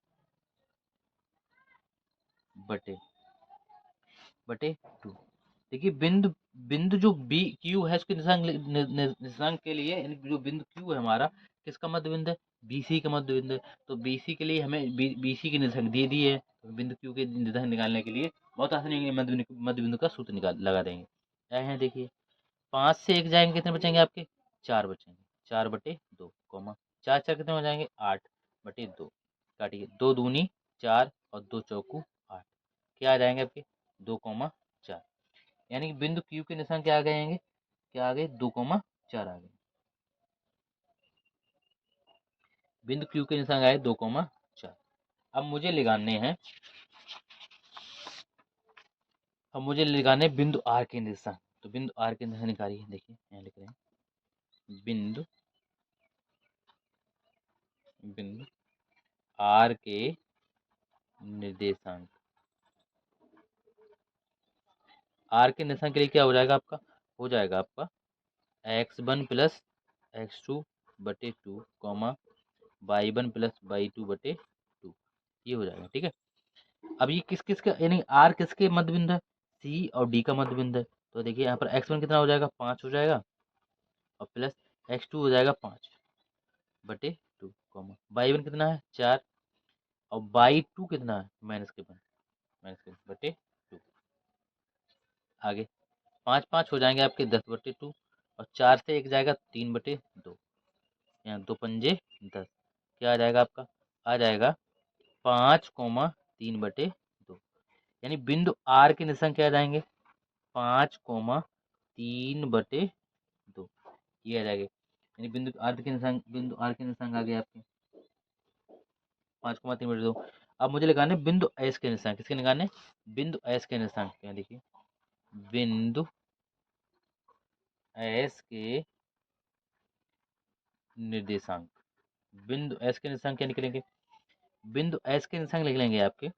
बटे बटे 2। देखिए बिंदु बिंदु जो बी क्यू है उसके निशांक के लिए, यानी जो बिंदु क्यू है हमारा किसका मध्य बिंदु है, बीसी का मध्य बिंदु है। तो बीसी के लिए हमें बीसी के निशांक दे दिए है, तो बिंदु क्यू के निशांक निकालने के लिए बहुत आसानी है, मध्य बिंदु का सूत्र निकाल लगा देंगे। क्या है देखिए 5 से 1 जाएंगे कितने बचेंगे आपके 4 बचेंगे, 4/2 कॉमा 4 कितने हो जाएंगे 8/2। काटिए 2 दूनी 4 और 2 चौकू 8, क्या आ जाएंगे आपके 2,4। यानी कि बिंदु क्यू के निशान क्या आ गए, क्या आ गए 2,4 आ गए। बिंदु क्यू के निशान आए 2,4। अब मुझे लगाने हैं, बिंदु आर के निशान। तो बिंदु आर के निशान निकालिए, देखिए यहाँ लिख रहे हैं बिंदु आर के निर्देशांक। आर के निशान के लिए क्या हो जाएगा आपका, हो जाएगा आपका x1 प्लस x2 बटे 2 कॉमा y1 प्लस y2 बटे 2, ये हो जाएगा। ठीक है, अब ये किस किस का, यानी आर किसके मध्य बिंदु है, सी और डी का मध्य बिंदु है। तो देखिए यहाँ पर x1 कितना हो जाएगा 5 हो जाएगा और प्लस x2 हो जाएगा 5/2 कॉमा y1 कितना है 4 और y2 कितना है -1/2। आगे 5 5 हो जाएंगे आपके 10/2 और 4 से 1 जाएगा 3/2, यहाँ 2 पंजे 10, क्या आ जाएगा आपका, आ जाएगा 5,3/2। यानी बिंदु आर के निशान क्या आ जाएंगे 5,3/2, ये आ जाएगा। यानी बिंदु आर के निशान आ गए आपके 5,3/2। अब मुझे लगाने बिंदु एस के निशान, किसके निकालने, बिंदु एस के निशान। यहाँ देखिए बिंदु एस के निर्देशांक, बिंदु एस के निशान क्या निकलेंगे, बिंदु एस के निशान लिख लेंगे आपके,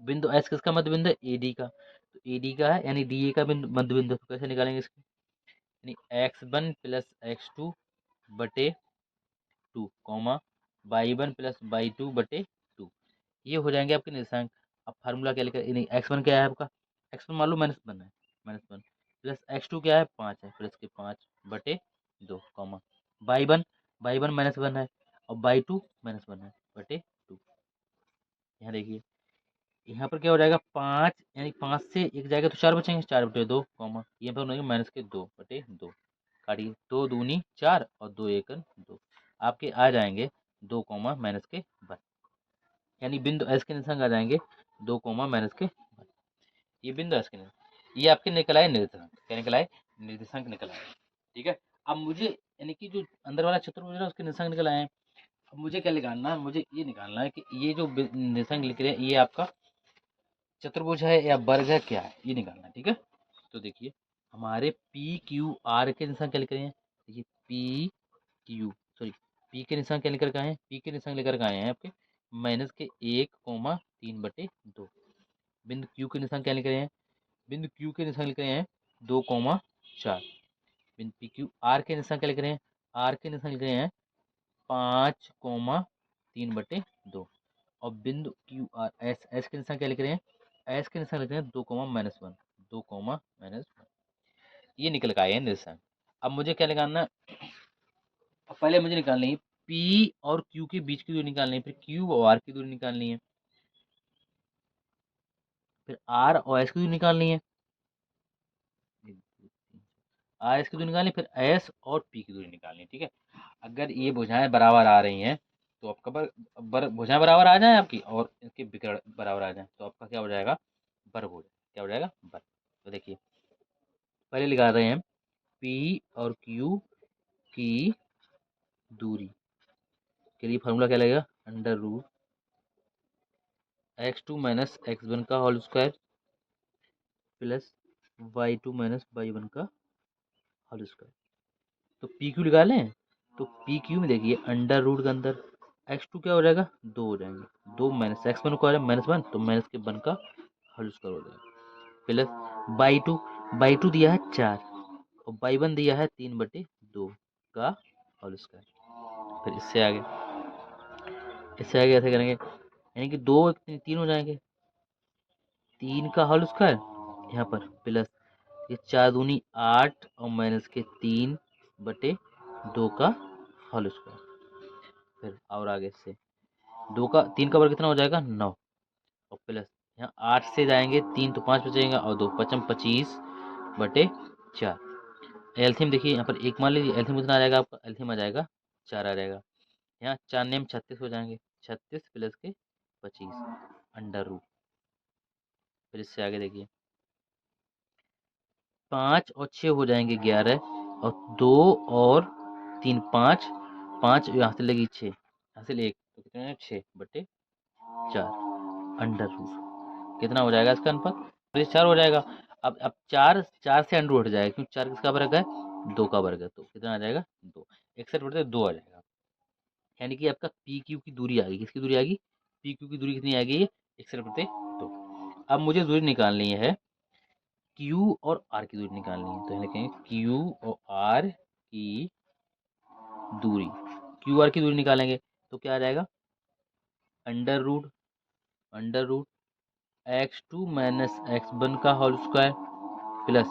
बिंदु एस किसका मध्य बिंदु है एडी का, तो एडी का है यानी डी ए का बिंदु मध्य बिंदु, तो कैसे निकालेंगे इसको, यानी x1 प्लस x2 बटे 2 कॉमा y1 प्लस y2 बटे 2, ये हो जाएंगे आपके निर्देशांक। अब फार्मूला क्या लिखा है, x1 क्या है आपका, x1 मान लो -1 है, -1 प्लस x2 क्या है 5 है, प्लस के 5/2 कॉमा y1 -1 है और y2 -1 है बटे 2। यहाँ देखिए यहाँ पर क्या हो जाएगा 5, यानी 5 से 1 जाएगा तो 4 बचेंगे, 4/2 कॉमा यहाँ पर होंगे -2/2, काटिए 2 दूनी 4 और 2 1 2, आपके आ जाएंगे 2 -1, यानी बिंदु एस के निशान आ जाएंगे 2 -1। ये बिंदु एस के निशान, ये आपके निकल आए निर्देशांक, क्या निकल आए निर्देशांक निकल आए। ठीक है, अब मुझे यानी कि जो अंदर वाला चतुर्भुज है उसके निशांक निकल आए हैं। अब मुझे क्या निकालना है, मुझे ये निकालना है कि ये जो निशांक लिख रहे हैं ये आपका चतुर्भुज है या वर्ग है, क्या है ये निकालना है। ठीक है, तो देखिए हमारे पी क्यू आर के निशान क्या लिख रहे हैं, देखिए पी क्यू सॉरी पी के निशान क्या लेकर के आए हैं, पी के निशान लेकर के आए हैं आपके -1,3/2। बिंदु क्यू के निशान क्या लिख रहे हैं, बिंदु क्यू के निशान लिख रहे हैं 2,4। बिंदु पी क्यू आर के निशान क्या लिख रहे हैं, आर के निशान लिख रहे हैं 5,3/2 और बिंदु क्यू आर एस एस के निशान क्या लिख रहे हैं, एस के निशान लिख रहे हैं 2,-1, 2,-1, ये निकल के आए हैं निशान। अब मुझे क्या निकालना, पहले मुझे निकालनी है पी और क्यू के बीच की दूरी निकालनी है, फिर क्यू और आर की दूरी निकालनी है, फिर आर और एस की दूरी निकालनी है, आर एस की दूरी निकालनी, फिर एस और पी की दूरी निकालनी। ठीक है, अगर ये भुजाएं बराबर आ रही हैं तो आपका भुजाएं बराबर आ जाएं आपकी और इनके विकर्ण बराबर आ जाएं तो आपका क्या हो जाएगा, वर्ग हो जाएगा। क्या हो जाएगा, वर्ग। तो देखिए पहले लिखा रहे हैं पी और क्यू की दूरी के लिए फार्मूला क्या लगेगा, under root x2 minus x1 का whole square plus y2 minus y1 का होल स्क्वायर। तो पी क्यू निकालें, तो पी क्यू में देखिए अंडर रूट के अंदर x2 क्या हो जाएगा, 2 हो जाएंगे, 2 माइनस x1 को आ रहा है -1 तो माइनस के 1 का होल स्क्वायर हो जाएगा प्लस y2 दिया है 4 और y1 दिया है 3/2 का होल स्क्वायर। फिर इससे आगे ऐसे करेंगे, यानी कि 2 3 हो जाएंगे, 3 का होल स्क्वायर यहाँ पर प्लस ये 4 दूनी 8 और माइनस के 3/2 का होल स्क्वायर। फिर और आगे से 3 का वर्ग कितना हो जाएगा, 9 और प्लस यहाँ 8 से जाएंगे 3 तो 5 बचेगा और 2 पचम 25/4। एल्थियम देखिए यहाँ पर एक मान लीजिए, एल्थियम कितना आ जाएगा आपका, एल्थियम आ जाएगा 4 आ जाएगा। यहाँ 4 नेम 36 हो जाएंगे, 36 प्लस के 25 अंडर रूट। फिर इससे आगे देखिए 5 और 6 हो जाएंगे 11 और 2 और 3 5 5 यहाँ से लगी 6 यहाँ से 1 तो कितने हैं 6/4 अंडर रूट। कितना हो जाएगा इसका अनुपात, तो ये 4 हो जाएगा। अब 4 से अंडर हट जाएगा क्योंकि 4 किसका वर्ग है, 2 का वर्ग है, तो कितना आ जाएगा 2, 61/2 आ जाएगा। यानी कि आपका पी क्यू की दूरी आ गई, किसकी दूरी आ गई, पी क्यू की दूरी कितनी आ गई, 61/2। अब मुझे दूरी निकालनी है क्यू और आर की दूरी निकालनी है, तो लिखेंगे क्यू और आर की दूरी, क्यू आर की दूरी निकालेंगे तो क्या आ जाएगा, under root x2 minus x1 का whole square plus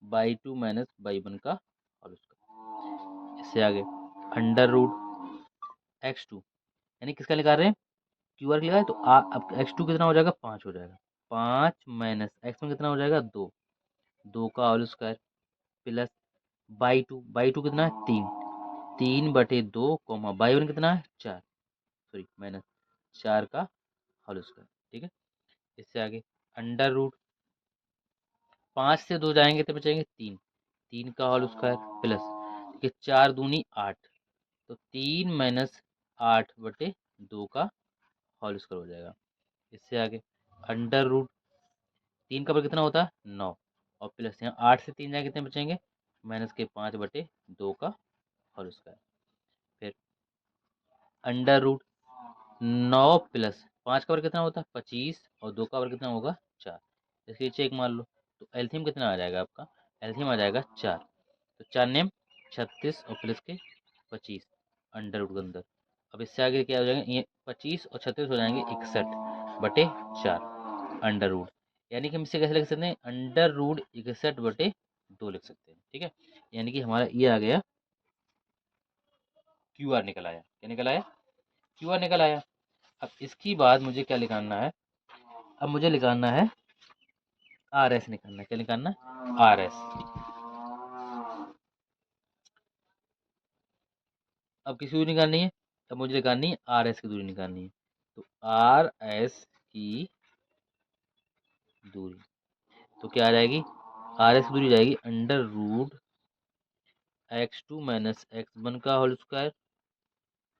y2 minus y1 का होल स्क्वायर। इससे आगे अंडर रूट x2 यानी किसका निकाल रहे हैं, क्यू आर लिखा है तो अब x2 कितना हो जाएगा, 5 हो जाएगा, 5 माइनस x1 कितना हो जाएगा, 2, 2 का whole square plus y two कितना है, 3/2 कॉमा y1 कितना है 4, सॉरी माइनस 4 का होल स्क्वायर। ठीक है, इससे आगे अंडर रूट 5 से 2 जाएंगे तो बचेंगे 3, 3 का होल स्क्वायर प्लस ठीक है 4 दूनी 8 तो 3 माइनस 8/2 का होल स्क्वायर हो जाएगा। इससे आगे अंडर रूट 3 का वर्ग कितना होता है 9 और प्लस यहाँ 8 से 3 जाएंगे कितने बचेंगे, माइनस के 5/2 का होल स्क्वायर। फिर अंडर रूट 9 प्लस 5 का वर्ग कितना होता है 25 और 2 का वर्ग कितना होगा 4, इसके चेक मान लो तो एल्थियम कितना आ जाएगा आपका, एल्थियम आ जाएगा 4, तो 4 नेम 36 और प्लस के 25 अंडर रूट के अंदर। अब इससे आगे क्या हो जाएगा, ये 25 और 36 हो जाएंगे 61/4 अंडर रूट, यानी कि हम इसे कैसे लिख सकते हैं, अंडर रूट 61/2 लिख सकते हैं। ठीक है, यानी कि हमारा ये आ गया क्यू आर निकल आया, क्या निकल आया, क्यू आर निकल आया। अब इसकी बाद मुझे क्या निकालना है, अब मुझे निकालना है आर एस निकालना है, क्या निकालना है आर एस। अब किसकी दूरी निकालनी है, अब मुझे निकालनी है आर एस की दूरी निकालनी है, तो आर एस की दूरी तो क्या आ जाएगी, आर एस की दूरी जाएगी under root x2 minus x1 का whole square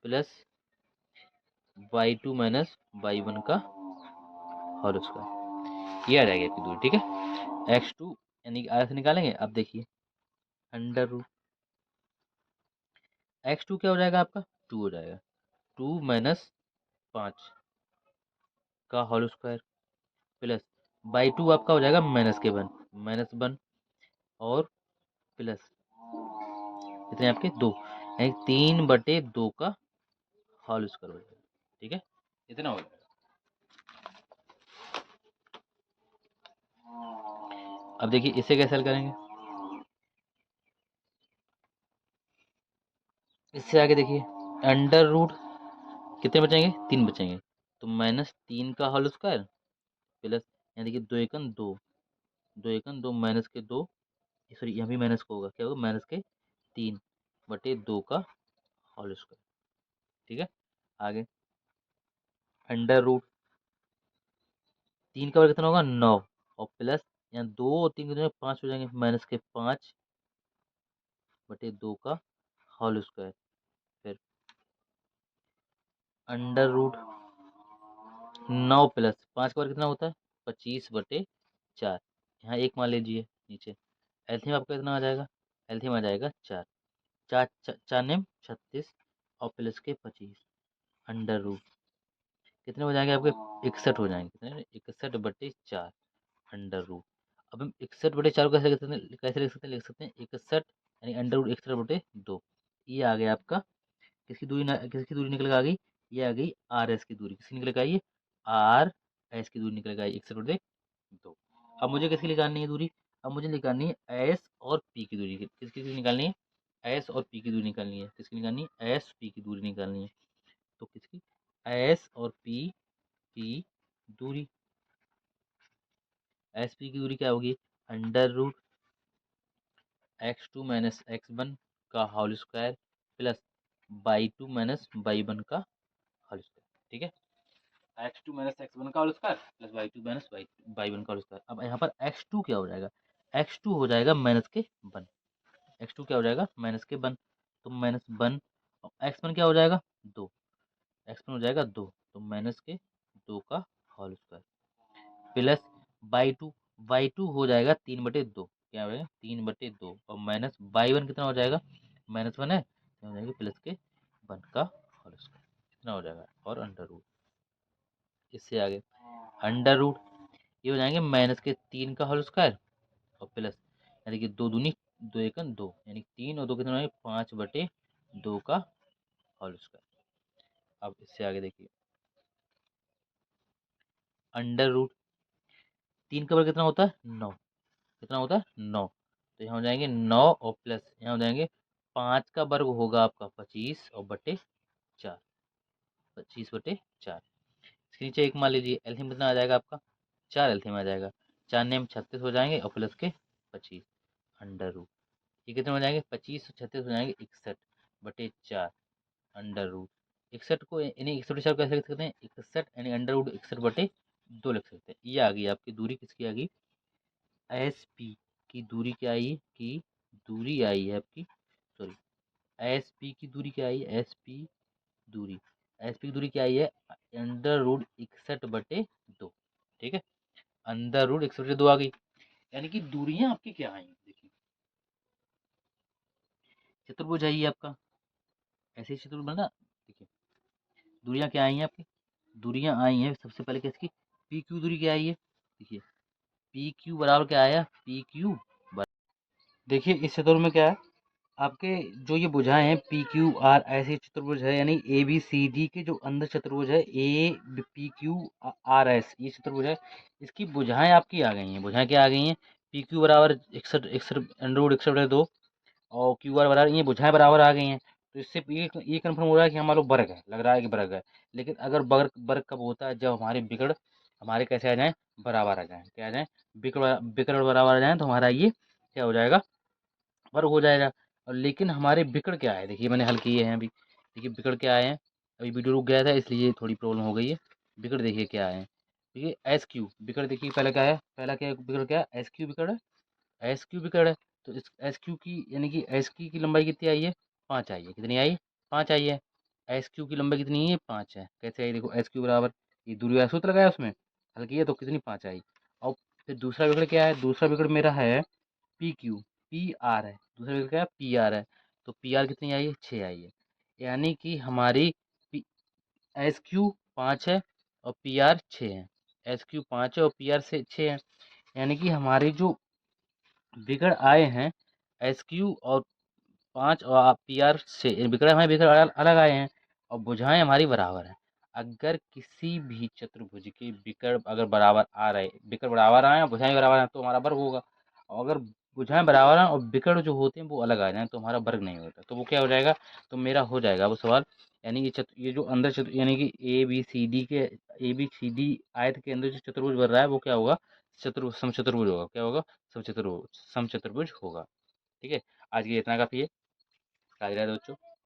plus y2 minus y1 का होल स्क्वायर, ये आ जाएगी आपकी दूरी। ठीक है, x2 यानी कि आर एस निकालेंगे। अब देखिए अंडर रूट x2 क्या हो जाएगा आपका 2 हो जाएगा, 2 माइनस 5 का होल स्क्वायर प्लस y2 आपका हो जाएगा -1 और प्लस कितने आपके 2 यानी 3/2 का होल स्क्वायर हो जाएगा। ठीक है, इतना हो जाएगा। अब देखिए इसे कैसे हल करेंगे, इससे आगे देखिए अंडर रूट कितने बचेंगे, 3 बचेंगे, तो -3 का होल स्क्वायर प्लस यानी कि 2 एकन 2, 2 एकन 2 माइनस के 2 सॉरी यहाँ भी माइनस का होगा, क्या होगा माइनस के 3/2 का होल स्क्वायर। ठीक है, आगे अंडर रूट 3 का वर्ग कितना होगा 9, और प्लस यहाँ 2 और 3 कितने 5 हो जाएंगे, माइनस के 5/2 का होल स्क्वायर। फिर अंडर रूट 9 प्लस 5 का वर्ग कितना होता है 25/4। यहाँ एक मान लीजिए नीचे, एलसीएम आपका कितना आ जाएगा, एलसीएम आ जाएगा 4, 4 नेम 36 और प्लस के 25, अंडर रूट कितने हो जाएंगे आपके 61 हो जाएंगे, कितने 61/4 अंडर रूट। अब हम 61/4 कैसे लिख सकते हैं, लिख सकते हैं 61 यानी अंडर रूट 61/2। ये आ गया आपका किसकी दूरी, किसकी दूरी निकल के आ गई, ये आ गई आर एस की दूरी, किसकी निकल के आई है आर एस की दूरी निकल के आई 61/2। अब मुझे किसकी निकालनी है दूरी, अब मुझे निकालनी है एस और पी की दूरी, किसकी दूरी निकालनी है एस और पी की दूरी निकालनी है, किसकी निकालनी है एस पी की दूरी निकालनी है। तो किसकी एस और पी की दूरी, एस पी की दूरी क्या होगी under root x2 minus x1 का whole square plus y2 minus y1 का होल स्क्वायर। ठीक है, x2 माइनस x1 का whole square plus y2 minus y1 का होल स्क्वायर। अब यहाँ पर x2 क्या हो जाएगा, x2 हो जाएगा माइनस के 1, x2 क्या हो जाएगा माइनस के 1, तो -1, और x1 क्या हो जाएगा 2, x1 हो जाएगा 2, तो माइनस के 2 का होल स्क्वायर प्लस y2 हो जाएगा 3/2, क्या हो जाएगा 3/2, और माइनस y1 कितना हो जाएगा -1 है, क्या हो जाएगा प्लस के 1 का होल स्क्वायर, कितना हो जाएगा और अंडर रूट। इससे आगे अंडर रूट ये हो जाएंगे -3 का होल स्क्वायर और प्लस यानी कि 2 दूनी 2 एक 2, यानी 3 और 2 कितना हो जाएगा 5/2 का होल स्क्वायर। अब इससे आगे देखिए अंडर रूट 3 का वर्ग कितना होता है 9, कितना होता है 9, तो यहाँ हो जाएंगे 9 और प्लस यहाँ हो जाएंगे 5 का वर्ग होगा आपका 25 और बटे 4, 25/4। इसके नीचे एक मान लीजिए एलसीएम कितना आ जाएगा आपका 4, एलसीएम आ जाएगा 4 नेम 36 हो जाएंगे और प्लस के 25 अंडर रूट, ये कितने हो जाएंगे 25 और 36 हो जाएंगे 61/4 अंडर रूट। 61 को यानी 61/4 कैसे लिख सकते हैं 61 यानी अंडर रूट 61/2 लिख सकते हैं। ये आ गई आपकी दूरी, किसकी आ गई एस पी की दूरी, क्या आई है की दूरी आई है आपकी, सॉरी एस पी की दूरी क्या आई है, एस पी दूरी, एस पी की दूरी क्या आई है अंडर रूट 61/2। ठीक है, अंडर रूट 61/2 आ गई, यानी कि दूरियां आपकी क्या आई देखिए, चतुर्भुज है ये आपका, ऐसे ही चतुर्भुज बना देखिए, दूरियां क्या आई हैं आपकी, दूरियां आई हैं सबसे पहले किसकी पी क्यू दूरी क्या आई है, देखिए पी क्यू बराबर क्या आया पी क्यू, देखिए इस चतुर्भुज में क्या है आपके जो ये भुजाएं हैं पी क्यू आर ऐसे चतुर्भुज है, यानी ए बी सी डी के जो अंदर चतुर्भुज है A P Q R S ये चतुर्भुज है, इसकी भुजाएं आपकी आ गई हैं, भुजाएं क्या आ गई हैं पी क्यू बराबर 61/2 और क्यू आर बराबर, ये भुजाएं बराबर आ गई हैं। तो इससे ये कन्फर्म हो रहा है कि हमारा वर्ग है, लग रहा है कि वर्ग है। लेकिन अगर वर्ग वर्ग कब होता है जब हमारे विकर्ण हमारे कैसे आ जाए बराबर आ जाए, क्या आ जाए विकर्ण बराबर आ जाए, तो हमारा ये क्या हो जाएगा वर्ग हो जाएगा। और लेकिन हमारे विकर्ण क्या है देखिए मैंने हल किए हैं अभी, देखिए विकर्ण क्या आए हैं, अभी वीडियो रुक गया था इसलिए थोड़ी प्रॉब्लम हो गई है। विकर्ण देखिए क्या आए हैं, देखिए एस क्यू विकर्ण, देखिए पहला क्या है, पहला क्या विकर्ण क्या है एस क्यू विकर्ण है, एस क्यू विकर्ण है। तो इस एस क्यू की यानी कि एस की लंबाई कितनी आई है 5 आई है, कितनी आई 5 आई है, एस क्यू की लंबाई कितनी है 5 है, कैसे आई देखो एस क्यू बराबर ये दूरी सूत्र लगाया उसमें हल किया तो कितनी 5 आई। और फिर दूसरा विकर्ण क्या है, दूसरा विकर्ण मेरा है पी क्यू पी आर है, दूसरा विकल्प क्या है पी आर है, तो पी आर कितनी आई है 6 आई है, यानी कि हमारी एस क्यू 5 है और पी आर 6 है, एस क्यू 5 है और पी आर से 6 है, यानी कि हमारे जो विकर्ण आए हैं एस क्यू और 5 और पी आर से विकर्ण हमारे विकर्ण अलग आए हैं और भुजाएं हमारी बराबर हैं। अगर किसी भी चतुर्भुज के विकर्ण अगर बराबर आ रहे विकर्ण बराबर आए और भुजाएं बराबर हैं तो हमारा वर्ग होगा, और अगर भुजाएं बराबर हैं और विकर्ण जो होते हैं वो अलग आ जाएं तो हमारा वर्ग नहीं होता, तो वो क्या हो जाएगा, तो मेरा हो जाएगा वो सवाल, यानी कि ये जो अंदर यानी कि ए बी सी डी आयत के अंदर जो चतुर्भुज बन रहा है वो क्या होगा समचतुर्भुज होगा। क्या होगा? समचतुर्भुज होगा। ठीक है, आज के लिए इतना काफ़ी है। राधे राधे बच्चों।